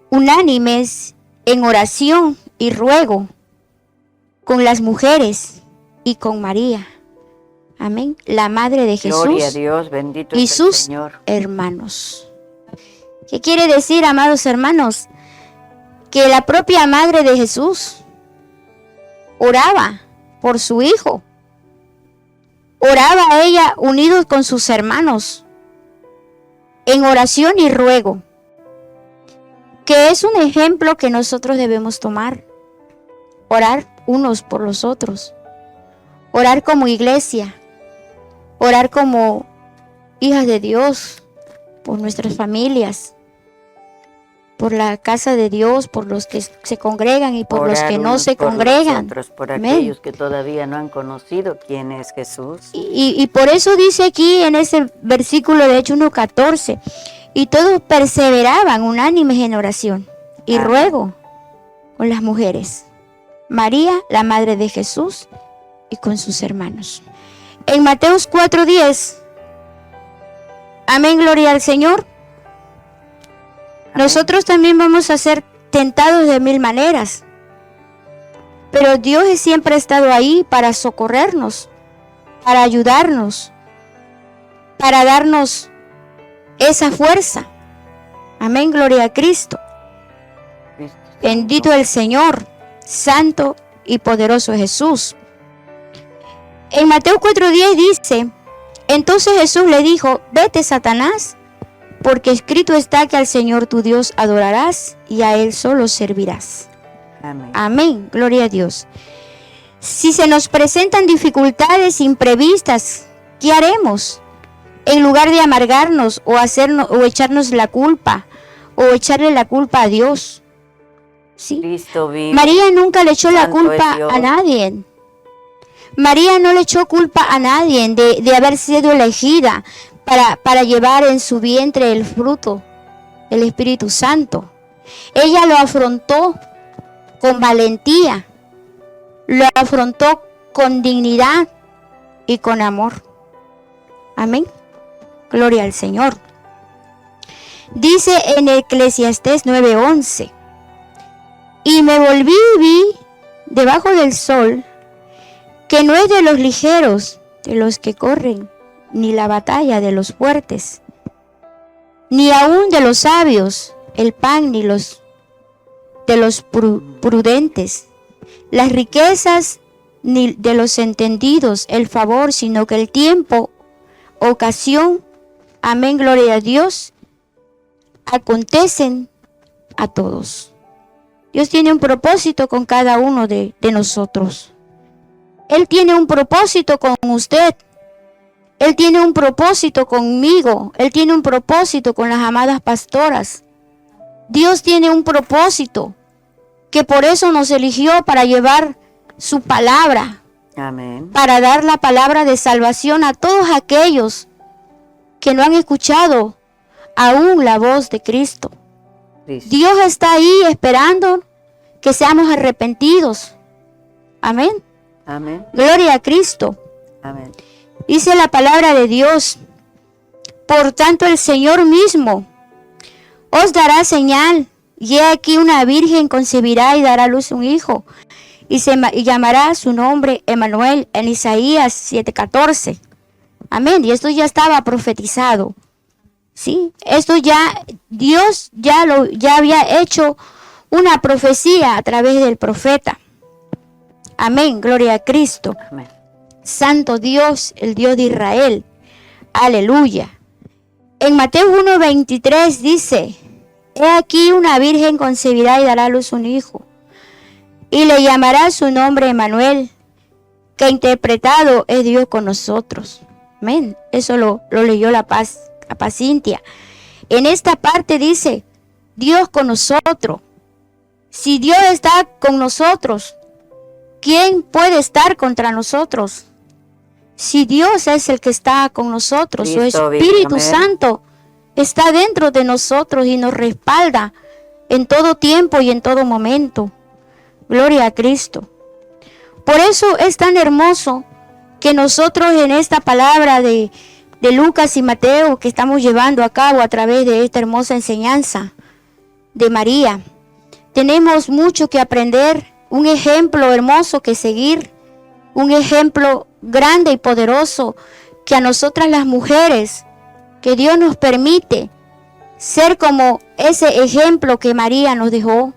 unánimes en oración y ruego con las mujeres y con María. Amén. La madre de Jesús. Gloria a Dios, bendito Y es el sus Señor. hermanos. ¿Qué quiere decir, amados hermanos? Que la propia madre de Jesús oraba por su hijo. Oraba a ella unidos con sus hermanos en oración y ruego, que es un ejemplo que nosotros debemos tomar. Orar unos por los otros, orar como iglesia, orar como hijas de Dios, por nuestras familias, por la casa de Dios, por los que se congregan y por los Orar que no unos se por congregan. nosotros, por Amén. aquellos que todavía no han conocido quién es Jesús. Y por eso dice aquí en ese versículo de Hechos 1:14, y todos perseveraban unánimes en oración y Amén. ruego con las mujeres, María, la madre de Jesús, y con sus hermanos. En Mateos 4:10, amén, gloria al Señor. Amén. Nosotros también vamos a ser tentados de mil maneras, pero Dios siempre ha estado ahí para socorrernos, para ayudarnos, para darnos esa fuerza. Amén, gloria a Cristo. Cristo Bendito el Señor, santo y poderoso Jesús. En Mateo 4:10 dice, entonces Jesús le dijo, vete, Satanás, porque escrito está que al Señor tu Dios adorarás y a Él solo servirás. Amén. Amén, gloria a Dios. Si se nos presentan dificultades imprevistas, ¿qué haremos? En lugar de amargarnos o echarnos la culpa o echarle la culpa a Dios. ¿Sí? Cristo vive. María nunca le echó la Santo culpa es Dios. a nadie. María no le echó culpa a nadie de haber sido elegida para llevar en su vientre el fruto del Espíritu Santo. Ella lo afrontó con valentía, lo afrontó con dignidad y con amor. Amén. Gloria al Señor. Dice en Eclesiastés 9:11, y me volví y vi debajo del sol que no es de los ligeros, de los que corren, ni la batalla de los fuertes, ni aún de los sabios, el pan, ni de los prudentes, las riquezas, ni de los entendidos, el favor, sino que el tiempo, ocasión, amén, gloria a Dios, acontecen a todos. Dios tiene un propósito con cada uno de nosotros. Él tiene un propósito con usted. Él tiene un propósito conmigo. Él tiene un propósito con las amadas pastoras. Dios tiene un propósito que por eso nos eligió para llevar su palabra, Amén. para dar la palabra de salvación a todos aquellos que no han escuchado aún la voz de Cristo. Cristo. Dios está ahí esperando que seamos arrepentidos. Amén. Amén. Gloria a Cristo. Amén. Dice la palabra de Dios, por tanto el Señor mismo os dará señal, y he aquí una virgen concebirá y dará a luz un hijo, y llamará su nombre Emmanuel, en Isaías 7:14. Amén. Y esto ya estaba profetizado. ¿Sí? Esto ya, Dios ya había hecho una profecía a través del profeta. Amén. Gloria a Cristo. Amén. Santo Dios, el Dios de Israel. Aleluya. En Mateo 1:23 dice, he aquí una virgen concebirá y dará a luz un hijo, y le llamará su nombre Emmanuel, que interpretado es Dios con nosotros. Amén. Eso lo leyó la Paz Cintia. En esta parte dice, Dios con nosotros. Si Dios está con nosotros, ¿quién puede estar contra nosotros? Si Dios es el que está con nosotros, su Cristo vive, Espíritu amén. Santo está dentro de nosotros y nos respalda en todo tiempo y en todo momento. Gloria a Cristo. Por eso es tan hermoso que nosotros en esta palabra de Lucas y Mateo que estamos llevando a cabo a través de esta hermosa enseñanza de María, tenemos mucho que aprender, un ejemplo hermoso que seguir, un ejemplo grande y poderoso que a nosotras las mujeres, que Dios nos permite ser como ese ejemplo que María nos dejó,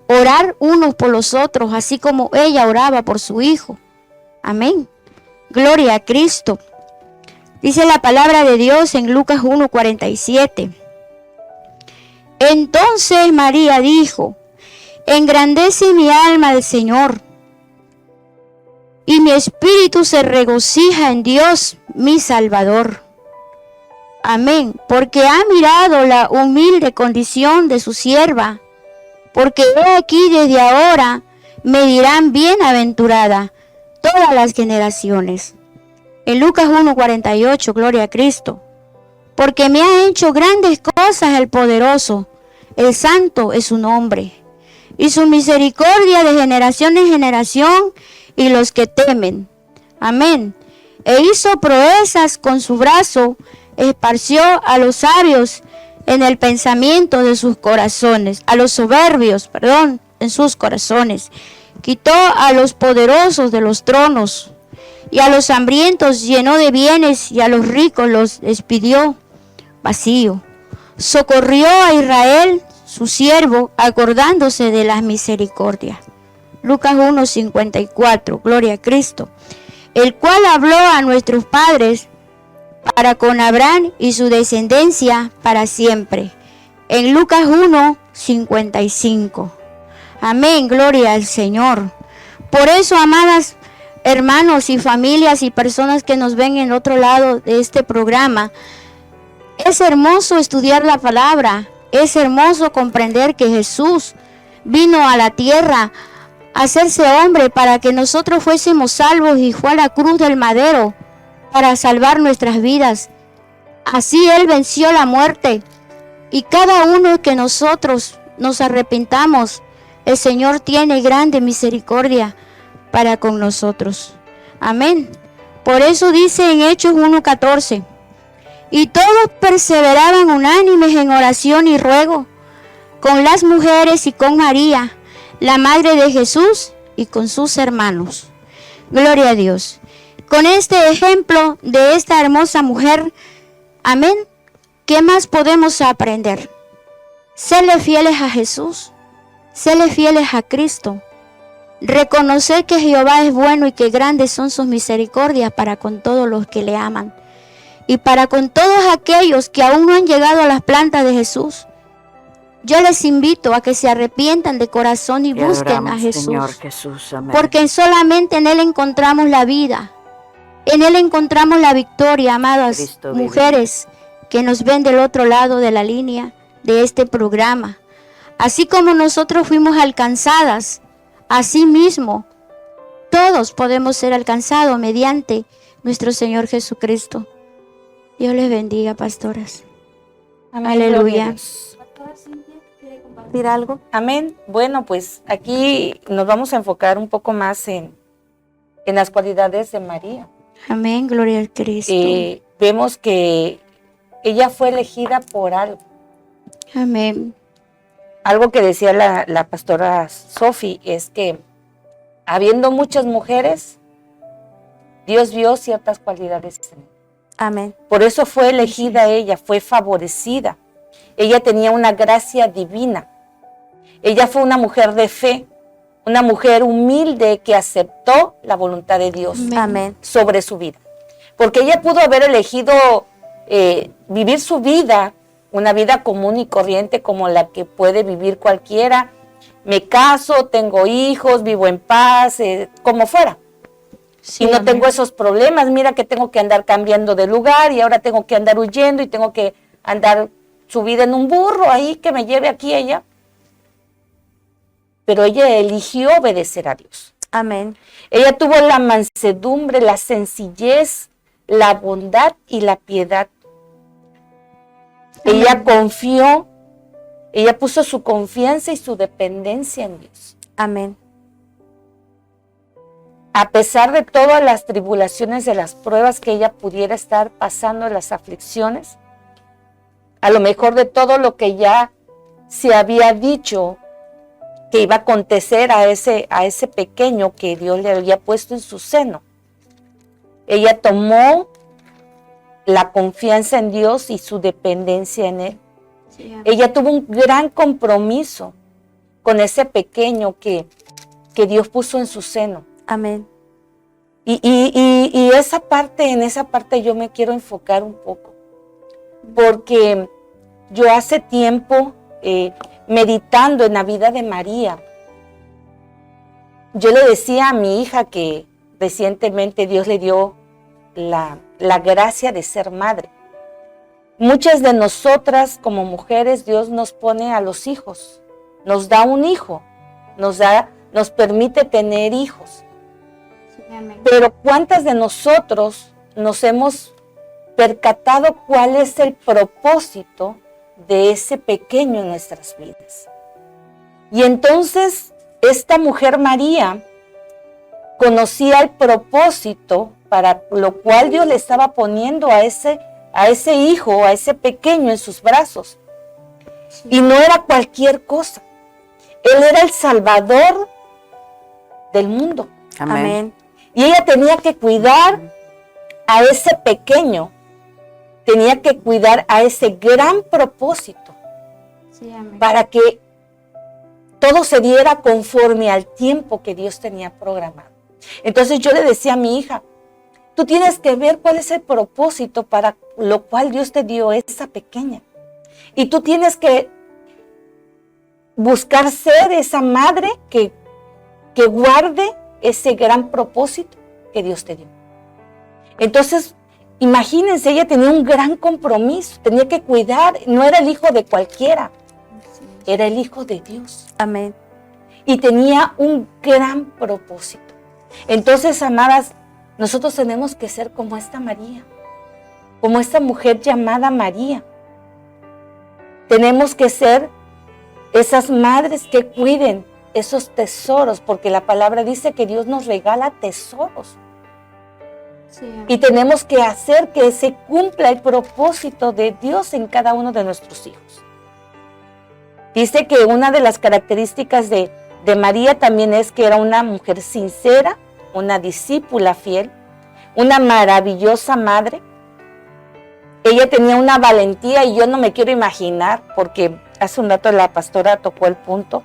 orar unos por los otros, así como ella oraba por su hijo. Amén. Gloria a Cristo. Dice la palabra de Dios en Lucas 1:47. Entonces María dijo: engrandece mi alma al Señor, y mi espíritu se regocija en Dios, mi Salvador. Amén. Porque ha mirado la humilde condición de su sierva. Porque he aquí desde ahora me dirán bienaventurada todas las generaciones. En Lucas 1:48, gloria a Cristo. Porque me ha hecho grandes cosas el poderoso, el santo es su nombre. Y su misericordia de generación en generación, y los que temen. Amén. E hizo proezas con su brazo, esparció a los sabios en el pensamiento de sus corazones, a los soberbios, en sus corazones. Quitó a los poderosos de los tronos, y a los hambrientos llenó de bienes, y a los ricos los despidió vacío. Socorrió a Israel, su siervo, acordándose de las misericordias. Lucas 1:54, gloria a Cristo. El cual habló a nuestros padres para con Abraham y su descendencia para siempre. En Lucas 1:55. Amén, gloria al Señor. Por eso, amadas hermanos y familias y personas que nos ven en otro lado de este programa, es hermoso estudiar la palabra, es hermoso comprender que Jesús vino a la tierra a hacerse hombre para que nosotros fuésemos salvos y fue a la cruz del madero para salvar nuestras vidas. Así Él venció la muerte, y cada uno que nosotros nos arrepentamos, el Señor tiene grande misericordia para con nosotros. Amén. Por eso dice en Hechos 1:14, y todos perseveraban unánimes en oración y ruego con las mujeres y con María, la madre de Jesús, y con sus hermanos. Gloria a Dios. Con este ejemplo de esta hermosa mujer, amén, ¿qué más podemos aprender? Serle fieles a Jesús, serle fieles a Cristo, reconocer que Jehová es bueno y que grandes son sus misericordias para con todos los que le aman, y para con todos aquellos que aún no han llegado a las plantas de Jesús. Yo les invito a que se arrepientan de corazón y busquen a Jesús. Señor Jesús, amén. Porque solamente en Él encontramos la vida. En Él encontramos la victoria, amadas Cristo vive. mujeres que nos ven del otro lado de la línea de este programa. Así como nosotros fuimos alcanzadas, así mismo todos podemos ser alcanzados mediante nuestro Señor Jesucristo. Dios les bendiga, pastoras. Amén, Aleluya. gloria a Dios. ¿Decir algo? Amén. Bueno, pues aquí nos vamos a enfocar un poco más en las cualidades de María. Amén, gloria al Cristo. Vemos que ella fue elegida por algo. Amén. Algo que decía la pastora Sofi es que habiendo muchas mujeres, Dios vio ciertas cualidades en ella. Amén. Por eso fue elegida ella, fue favorecida. Ella tenía una gracia divina. Ella fue una mujer de fe, una mujer humilde que aceptó la voluntad de Dios Amén. sobre su vida. Porque ella pudo haber elegido vivir su vida, una vida común y corriente como la que puede vivir cualquiera. Me caso, tengo hijos, vivo en paz, como fuera. Sí, y no amén. tengo esos problemas. Mira que tengo que andar cambiando de lugar y ahora tengo que andar huyendo y tengo que andar subida en un burro ahí que me lleve aquí y allá. pero ella eligió obedecer a Dios. Amén. Ella tuvo la mansedumbre, la sencillez, la bondad y la piedad. Ella confió, ella puso su confianza y su dependencia en Dios. Amén. A pesar de todas las tribulaciones, de las pruebas que ella pudiera estar pasando, las aflicciones, a lo mejor de todo lo que ya se había dicho que iba a acontecer a ese pequeño que Dios le había puesto en su seno. Ella tomó la confianza en Dios y su dependencia en Él. Sí, amén. Ella tuvo un gran compromiso con ese pequeño que Dios puso en su seno. Amén. Y en esa parte yo me quiero enfocar un poco. Porque yo hace tiempo, meditando en la vida de María, yo le decía a mi hija que recientemente Dios le dio la gracia de ser madre. Muchas de nosotras como mujeres, Dios nos pone a los hijos, nos da un hijo, nos permite tener hijos. Sí, amén. Pero ¿cuántas de nosotros nos hemos percatado cuál es el propósito de ese pequeño en nuestras vidas? Y entonces esta mujer María conocía el propósito para lo cual Dios le estaba poniendo a ese hijo, a ese pequeño en sus brazos. Y no era cualquier cosa. Él era el Salvador del mundo. Amén. Amén. Y ella tenía que cuidar a ese pequeño, tenía que cuidar a ese gran propósito Sí, amén. para que todo se diera conforme al tiempo que Dios tenía programado. Entonces yo le decía a mi hija, tú tienes que ver cuál es el propósito para lo cual Dios te dio esa pequeña. Y tú tienes que buscar ser esa madre que guarde ese gran propósito que Dios te dio. Entonces, imagínense, ella tenía un gran compromiso, tenía que cuidar, no era el hijo de cualquiera, era el hijo de Dios. Amén. Y tenía un gran propósito. Entonces, amadas, nosotros tenemos que ser como esta María, como esta mujer llamada María. Tenemos que ser esas madres que cuiden esos tesoros, porque la palabra dice que Dios nos regala tesoros. Sí, amén. Y tenemos que hacer que se cumpla el propósito de Dios en cada uno de nuestros hijos. Dice que una de las características de María también es que era una mujer sincera, una discípula fiel, una maravillosa madre. Ella tenía una valentía y yo no me quiero imaginar, porque hace un rato la pastora tocó el punto,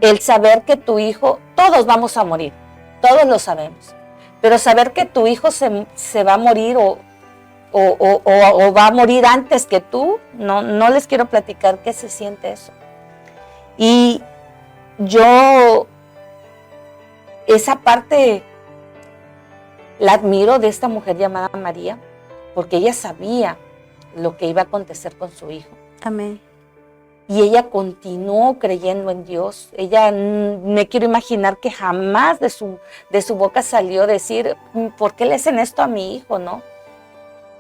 el saber que tu hijo, todos vamos a morir, todos lo sabemos, pero saber que tu hijo se va a morir o va a morir antes que tú, no les quiero platicar qué se siente eso. Y yo esa parte la admiro de esta mujer llamada María, porque ella sabía lo que iba a acontecer con su hijo. Amén. Y ella continuó creyendo en Dios. Ella, me quiero imaginar que jamás de su boca salió decir, ¿por qué le hacen esto a mi hijo? ¿No?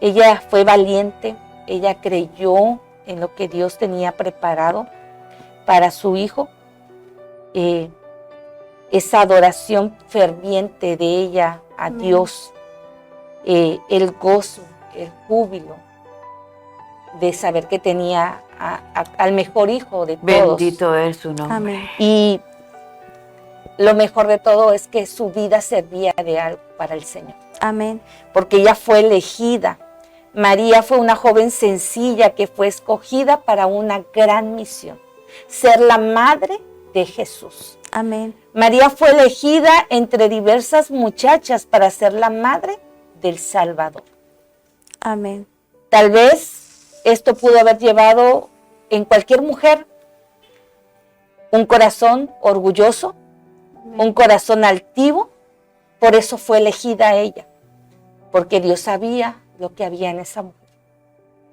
Ella fue valiente, ella creyó en lo que Dios tenía preparado para su hijo. Esa adoración ferviente de ella a Dios, el gozo, el júbilo de saber que tenía al mejor hijo de todos. Bendito es su nombre. Amén. Y lo mejor de todo es que su vida servía de algo para el Señor, Amén. porque ella fue elegida. María fue una joven sencilla que fue escogida para una gran misión, ser la madre de Jesús. Amén. María fue elegida entre diversas muchachas para ser la madre del Salvador. Amén. Tal vez esto pudo haber llevado en cualquier mujer un corazón orgulloso, un corazón altivo. Por eso fue elegida ella, porque Dios sabía lo que había en esa mujer.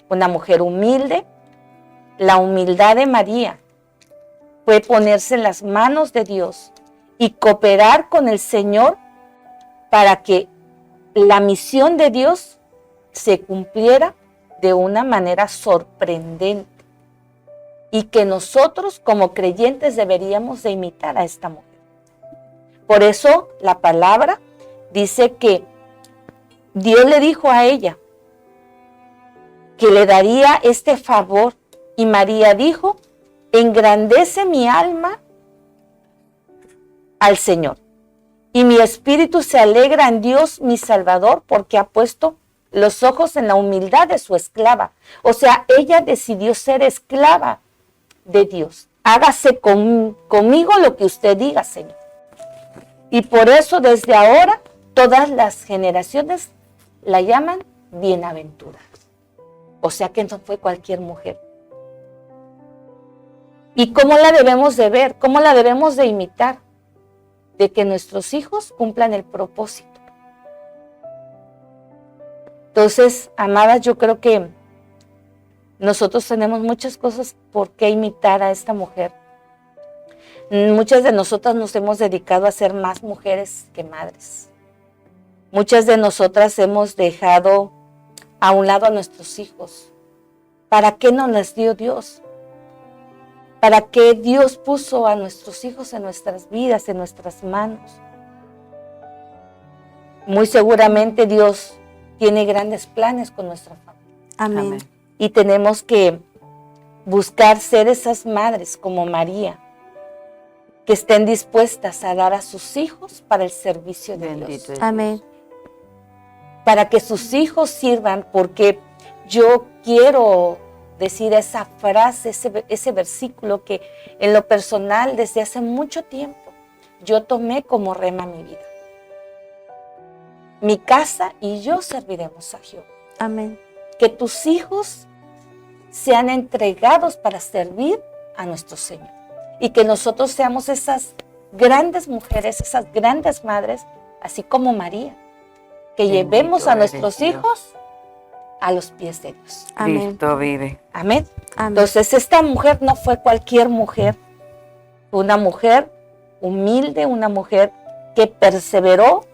Una mujer humilde, la humildad de María fue ponerse en las manos de Dios y cooperar con el Señor para que la misión de Dios se cumpliera de una manera sorprendente y que nosotros como creyentes deberíamos de imitar a esta mujer. Por eso la palabra dice que Dios le dijo a ella que le daría este favor y María dijo: engrandece mi alma al Señor y mi espíritu se alegra en Dios mi Salvador porque ha puesto los ojos en la humildad de su esclava. O sea, ella decidió ser esclava de Dios. Hágase conmigo lo que usted diga, Señor. Y por eso desde ahora todas las generaciones la llaman bienaventurada. O sea que no fue cualquier mujer. ¿Y cómo la debemos de ver? ¿Cómo la debemos de imitar? De que nuestros hijos cumplan el propósito. Entonces, amadas, yo creo que nosotros tenemos muchas cosas por qué imitar a esta mujer. Muchas de nosotras nos hemos dedicado a ser más mujeres que madres. Muchas de nosotras hemos dejado a un lado a nuestros hijos. ¿Para qué nos las dio Dios? ¿Para qué Dios puso a nuestros hijos en nuestras vidas, en nuestras manos? Muy seguramente Dios tiene grandes planes con nuestra familia. Amén. Amén. Y tenemos que buscar ser esas madres como María, que estén dispuestas a dar a sus hijos para el servicio de Bendito Dios. es Amén. Para que sus hijos sirvan, porque yo quiero decir esa frase, ese versículo que en lo personal desde hace mucho tiempo yo tomé como rema mi vida. Mi casa y yo serviremos a Jehová. Amén. Que tus hijos sean entregados para servir a nuestro Señor. Y que nosotros seamos esas grandes mujeres, esas grandes madres, así como María. Que Bendito llevemos a eres nuestros Dios. hijos a los pies de Dios. Amén. Cristo vive. Amén. Amén. Entonces esta mujer no fue cualquier mujer. Fue una mujer humilde, una mujer que perseveró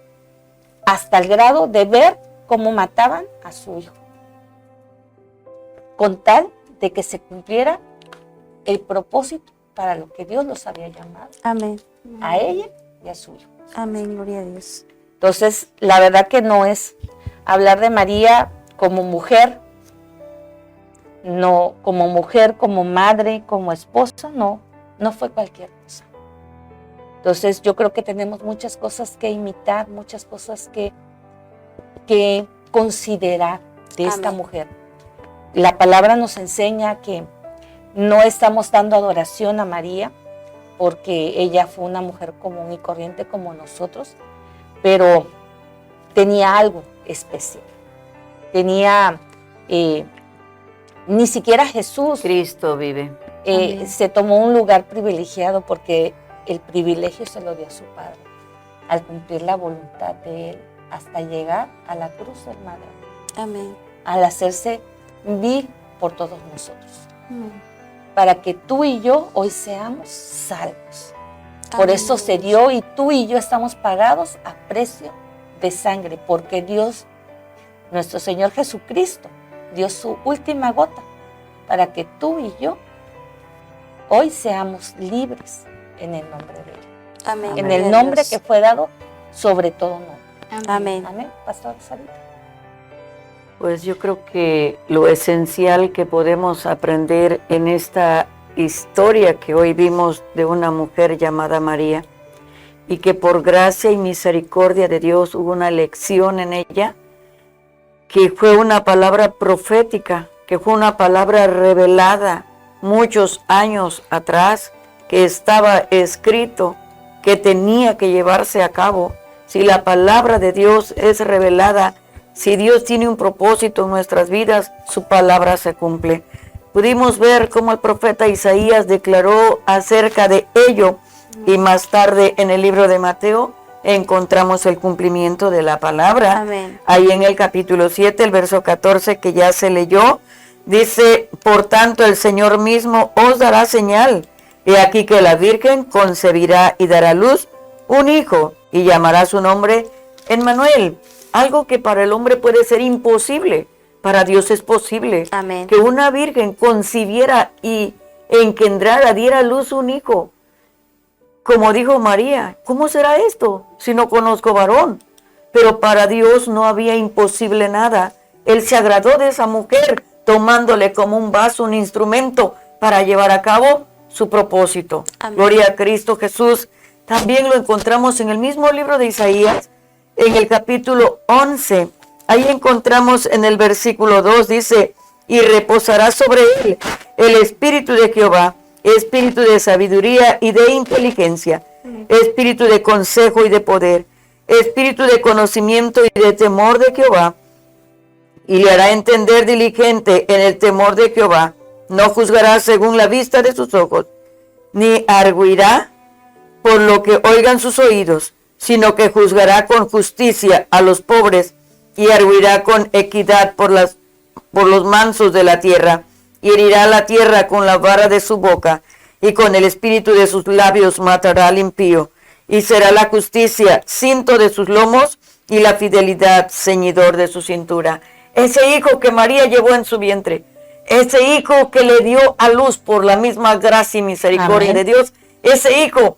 hasta el grado de ver cómo mataban a su hijo, con tal de que se cumpliera el propósito para lo que Dios los había llamado, Amén. a ella y a su hijo. Amén. Gloria a Dios. Entonces, la verdad que no es hablar de María como mujer, no como mujer, como madre, como esposa, no fue cualquier cosa. Entonces, yo creo que tenemos muchas cosas que imitar, muchas cosas que considerar de esta Amén. mujer. La palabra nos enseña que no estamos dando adoración a María, porque ella fue una mujer común y corriente como nosotros, pero tenía algo especial. Tenía, ni siquiera Jesús Cristo vive. Amén. se tomó un lugar privilegiado, porque el privilegio se lo dio a su Padre, al cumplir la voluntad de Él, hasta llegar a la cruz del Madero, Amén. al hacerse vil por todos nosotros, Amén. para que tú y yo hoy seamos salvos. Por Amén. eso se dio, y tú y yo estamos pagados a precio de sangre, porque Dios, nuestro Señor Jesucristo, dio su última gota para que tú y yo hoy seamos libres en el nombre de Él. Amén. En Gloria el a nombre Dios. que fue dado sobre todo nombre. Amén. Amén, Pastor Sarita. Pues yo creo que lo esencial que podemos aprender en esta historia que hoy vimos de una mujer llamada María, y que por gracia y misericordia de Dios hubo una lección en ella, que fue una palabra profética, que fue una palabra revelada muchos años atrás, que estaba escrito, que tenía que llevarse a cabo. Si la palabra de Dios es revelada, si Dios tiene un propósito en nuestras vidas, su palabra se cumple. Pudimos ver cómo el profeta Isaías declaró acerca de ello, y más tarde en el libro de Mateo encontramos el cumplimiento de la palabra. Amén. Ahí en el capítulo 7, el verso 14 que ya se leyó, dice: por tanto el Señor mismo os dará señal, He aquí que la Virgen concebirá y dará a luz un hijo y llamará su nombre Emmanuel. Algo que para el hombre puede ser imposible, para Dios es posible. Amén. Que una virgen concibiera y engendrara, diera a luz un hijo. Como dijo María, ¿cómo será esto si no conozco varón? Pero para Dios no había imposible nada. Él se agradó de esa mujer, tomándole como un vaso, un instrumento para llevar a cabo su propósito. Amén. Gloria a Cristo Jesús. También lo encontramos en el mismo libro de Isaías, en el capítulo 11. Ahí encontramos en el versículo 2, dice, y reposará sobre él el espíritu de Jehová, espíritu de sabiduría y de inteligencia, espíritu de consejo y de poder, espíritu de conocimiento y de temor de Jehová, y le hará entender diligente en el temor de Jehová. No juzgará según la vista de sus ojos, ni arguirá por lo que oigan sus oídos, sino que juzgará con justicia a los pobres y arguirá con equidad por los mansos de la tierra, y herirá la tierra con la vara de su boca, y con el espíritu de sus labios matará al impío, y será la justicia cinto de sus lomos y la fidelidad ceñidor de su cintura. Ese hijo que María llevó en su vientre, ese hijo que le dio a luz por la misma gracia y misericordia de Dios, ese hijo,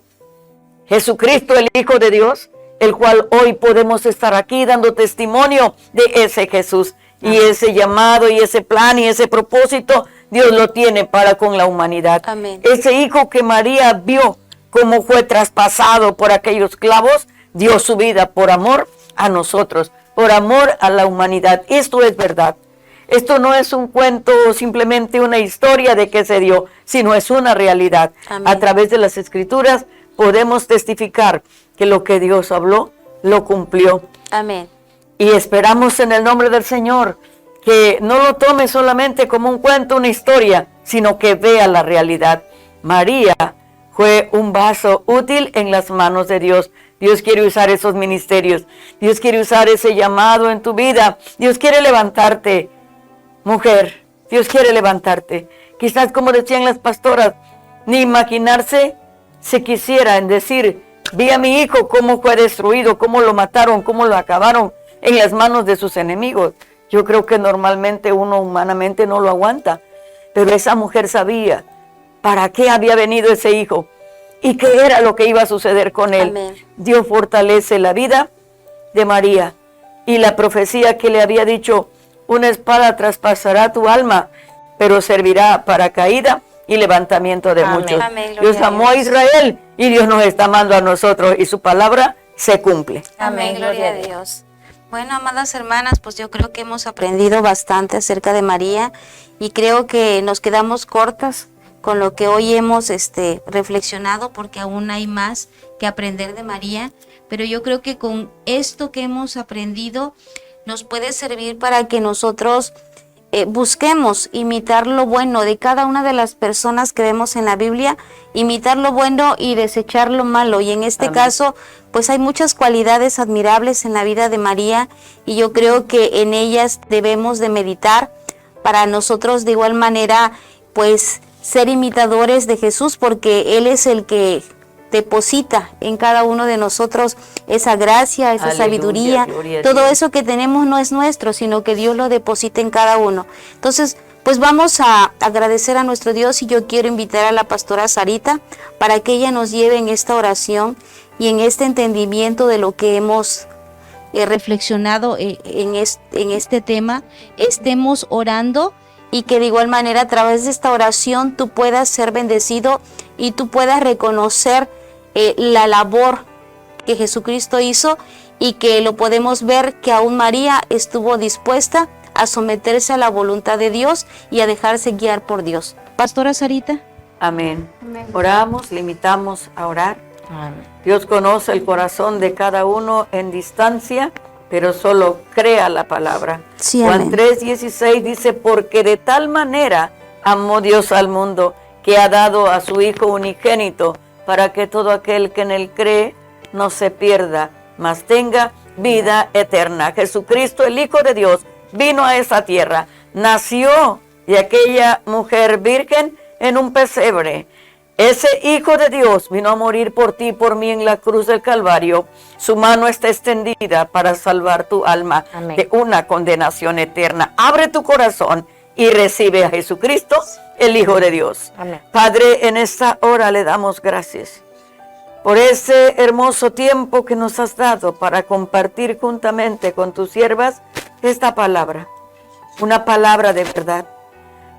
Jesucristo, el Hijo de Dios, el cual hoy podemos estar aquí dando testimonio de ese Jesús. Y ese llamado y ese plan y ese propósito, Dios lo tiene para con la humanidad. Amén. Ese hijo que María vio cómo fue traspasado por aquellos clavos, dio su vida por amor a nosotros, por amor a la humanidad. Esto es verdad. Esto no es un cuento o simplemente una historia de que se dio, sino es una realidad. Amén. A través de las Escrituras podemos testificar que lo que Dios habló, lo cumplió. Amén. Y esperamos en el nombre del Señor que no lo tome solamente como un cuento, una historia, sino que vea la realidad. María fue un vaso útil en las manos de Dios. Dios quiere usar esos ministerios. Dios quiere usar ese llamado en tu vida. Dios quiere levantarte, mujer. Dios quiere levantarte. Quizás, como decían las pastoras, ni imaginarse se quisiera en decir, vi a mi hijo cómo fue destruido, cómo lo mataron, cómo lo acabaron en las manos de sus enemigos. Yo creo que normalmente uno humanamente no lo aguanta, pero esa mujer sabía para qué había venido ese hijo y qué era lo que iba a suceder con él. Amén. Dios fortalece la vida de María y la profecía que le había dicho, una espada traspasará tu alma, pero servirá para caída y levantamiento de muchos. Amén, Dios gloria a amó a Dios. Israel y Dios nos está amando a nosotros y su palabra se cumple. Amén, gloria a Dios. Bueno, amadas hermanas, pues yo creo que hemos aprendido bastante acerca de María y creo que nos quedamos cortas con lo que hoy hemos reflexionado, porque aún hay más que aprender de María, pero yo creo que con esto que hemos aprendido nos puede servir para que nosotros busquemos imitar lo bueno de cada una de las personas que vemos en la Biblia, imitar lo bueno y desechar lo malo. Y en este caso, pues hay muchas cualidades admirables en la vida de María y yo creo que en ellas debemos de meditar para nosotros de igual manera, pues ser imitadores de Jesús, porque Él es el que deposita en cada uno de nosotros esa gracia, esa Aleluya, sabiduría. gloria a Todo Dios. eso que tenemos no es nuestro, sino que Dios lo deposita en cada uno. Entonces, pues vamos a agradecer a nuestro Dios y yo quiero invitar a la pastora Sarita para que ella nos lleve en esta oración y en este entendimiento de lo que hemos reflexionado en este tema. Estemos orando y que de igual manera a través de esta oración tú puedas ser bendecido y tú puedas reconocer la labor que Jesucristo hizo y que lo podemos ver que aún María estuvo dispuesta a someterse a la voluntad de Dios y a dejarse guiar por Dios. Pastora Sarita. Amén. Oramos, limitamos a orar. Dios conoce el corazón de cada uno en distancia, pero solo crea la palabra. Sí, Juan amén. 3:16 dice, porque de tal manera amó Dios al mundo, que ha dado a su Hijo unigénito, para que todo aquel que en él cree no se pierda, mas tenga vida eterna. Jesucristo, el Hijo de Dios, vino a esa tierra, nació de aquella mujer virgen en un pesebre, Ese Hijo de Dios vino a morir por ti y por mí en la cruz del Calvario. Su mano está extendida para salvar tu alma Amén. de una condenación eterna. Abre tu corazón y recibe a Jesucristo, el Hijo de Dios. Amén. Padre, en esta hora le damos gracias por ese hermoso tiempo que nos has dado para compartir juntamente con tus siervas esta palabra. Una palabra de verdad.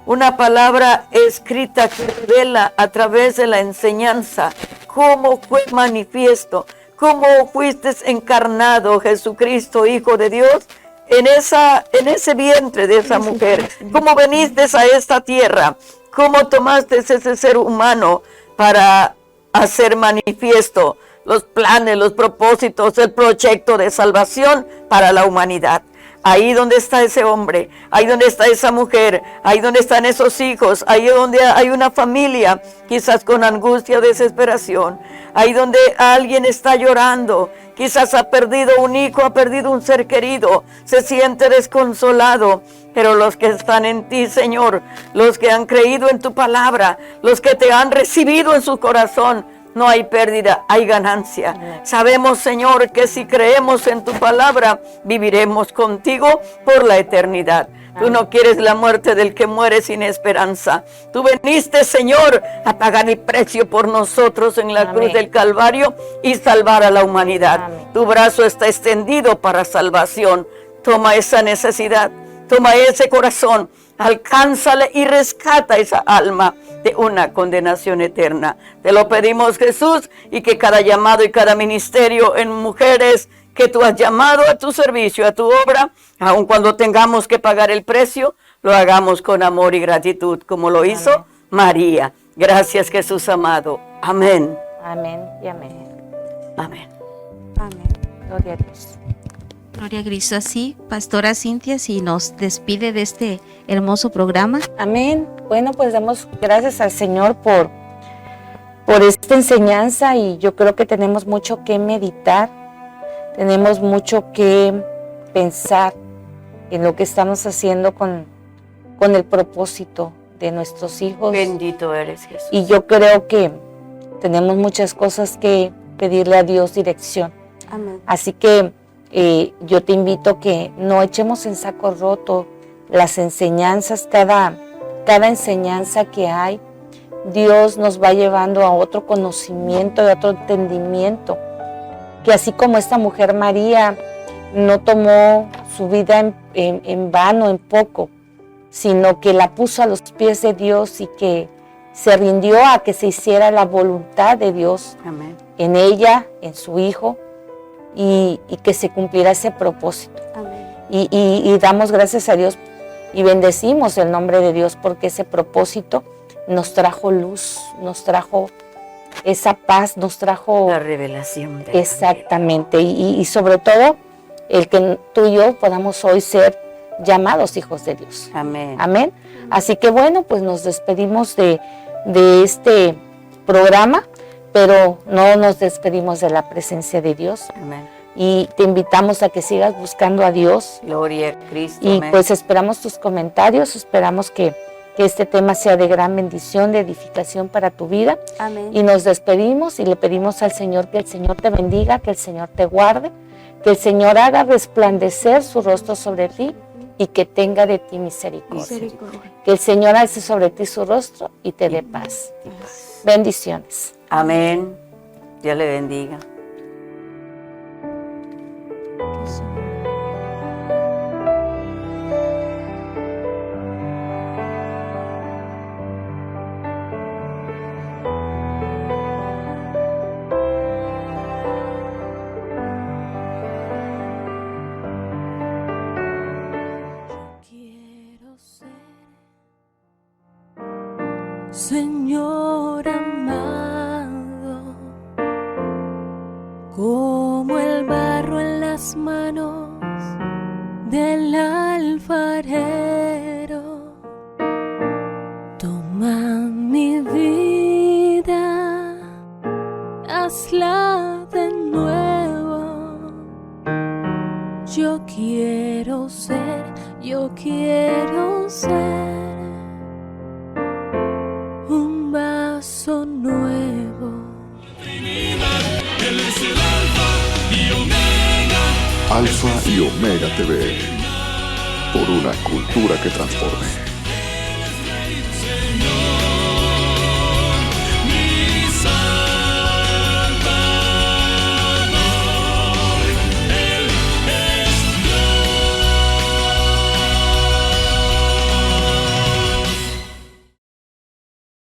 Una palabra escrita que revela a través de la enseñanza cómo fue manifiesto, cómo fuiste encarnado Jesucristo, Hijo de Dios, en ese vientre de esa mujer. Cómo veniste a esta tierra, cómo tomaste ese ser humano para hacer manifiesto los planes, los propósitos, el proyecto de salvación para la humanidad. Ahí donde está ese hombre, ahí donde está esa mujer, ahí donde están esos hijos, ahí donde hay una familia, quizás con angustia o desesperación, ahí donde alguien está llorando, quizás ha perdido un hijo, ha perdido un ser querido, se siente desconsolado, pero los que están en ti, Señor, los que han creído en tu palabra, los que te han recibido en su corazón, no hay pérdida, hay ganancia. Amén. Sabemos, Señor, que si creemos en tu palabra, viviremos contigo por la eternidad. Tú no quieres la muerte del que muere sin esperanza. Tú viniste, Señor, a pagar el precio por nosotros en la Amén. cruz del Calvario y salvar a la humanidad. Amén. Tu brazo está extendido para salvación. Toma esa necesidad, toma ese corazón, alcánzale y rescata esa alma de una condenación eterna. Te lo pedimos, Jesús, y que cada llamado y cada ministerio en mujeres que tú has llamado a tu servicio, a tu obra, aun cuando tengamos que pagar el precio, lo hagamos con amor y gratitud, como lo hizo Amén. María. Gracias, Jesús amado. Amén. Amén y amén. Amén. Amén. Gloria a Dios. Gloria a Cristo. Así, Pastora Cintia, si nos despide de este hermoso programa. Amén. Bueno, pues damos gracias al Señor por esta enseñanza, y yo creo que tenemos mucho que meditar, tenemos mucho que pensar en lo que estamos haciendo con el propósito de nuestros hijos. Bendito eres, Jesús. Y yo creo que tenemos muchas cosas que pedirle a Dios dirección. Amén. Así que yo te invito que no echemos en saco roto las enseñanzas, cada enseñanza que hay. Dios nos va llevando a otro conocimiento y a otro entendimiento, que así como esta mujer María no tomó su vida en vano, en poco, sino que la puso a los pies de Dios y que se rindió a que se hiciera la voluntad de Dios Amén. en ella, en su Hijo, y que se cumpliera ese propósito. Amén. Y damos gracias a Dios y bendecimos el nombre de Dios, porque ese propósito nos trajo luz, nos trajo esa paz, nos trajo La revelación de exactamente, y sobre todo el que tú y yo podamos hoy ser llamados hijos de Dios. Amén. Amén. Así que bueno, pues nos despedimos de este programa, pero no nos despedimos de la presencia de Dios. Amén. Y te invitamos a que sigas buscando a Dios. Gloria a Cristo. Y amén. pues esperamos tus comentarios, esperamos que este tema sea de gran bendición, de edificación para tu vida. Amén. Y nos despedimos y le pedimos al Señor que el Señor te bendiga, que el Señor te guarde, que el Señor haga resplandecer su rostro sobre ti y que tenga de ti misericordia. Que el Señor alce sobre ti su rostro y te dé paz. Bendiciones. Amén. Dios le bendiga. Quiero ser, Señor amado, como el barro en las manos del alfarero. Toma mi vida, hazla de nuevo. Yo quiero ser un vaso nuevo. Alfa y Omega TV. Por una cultura que transforme.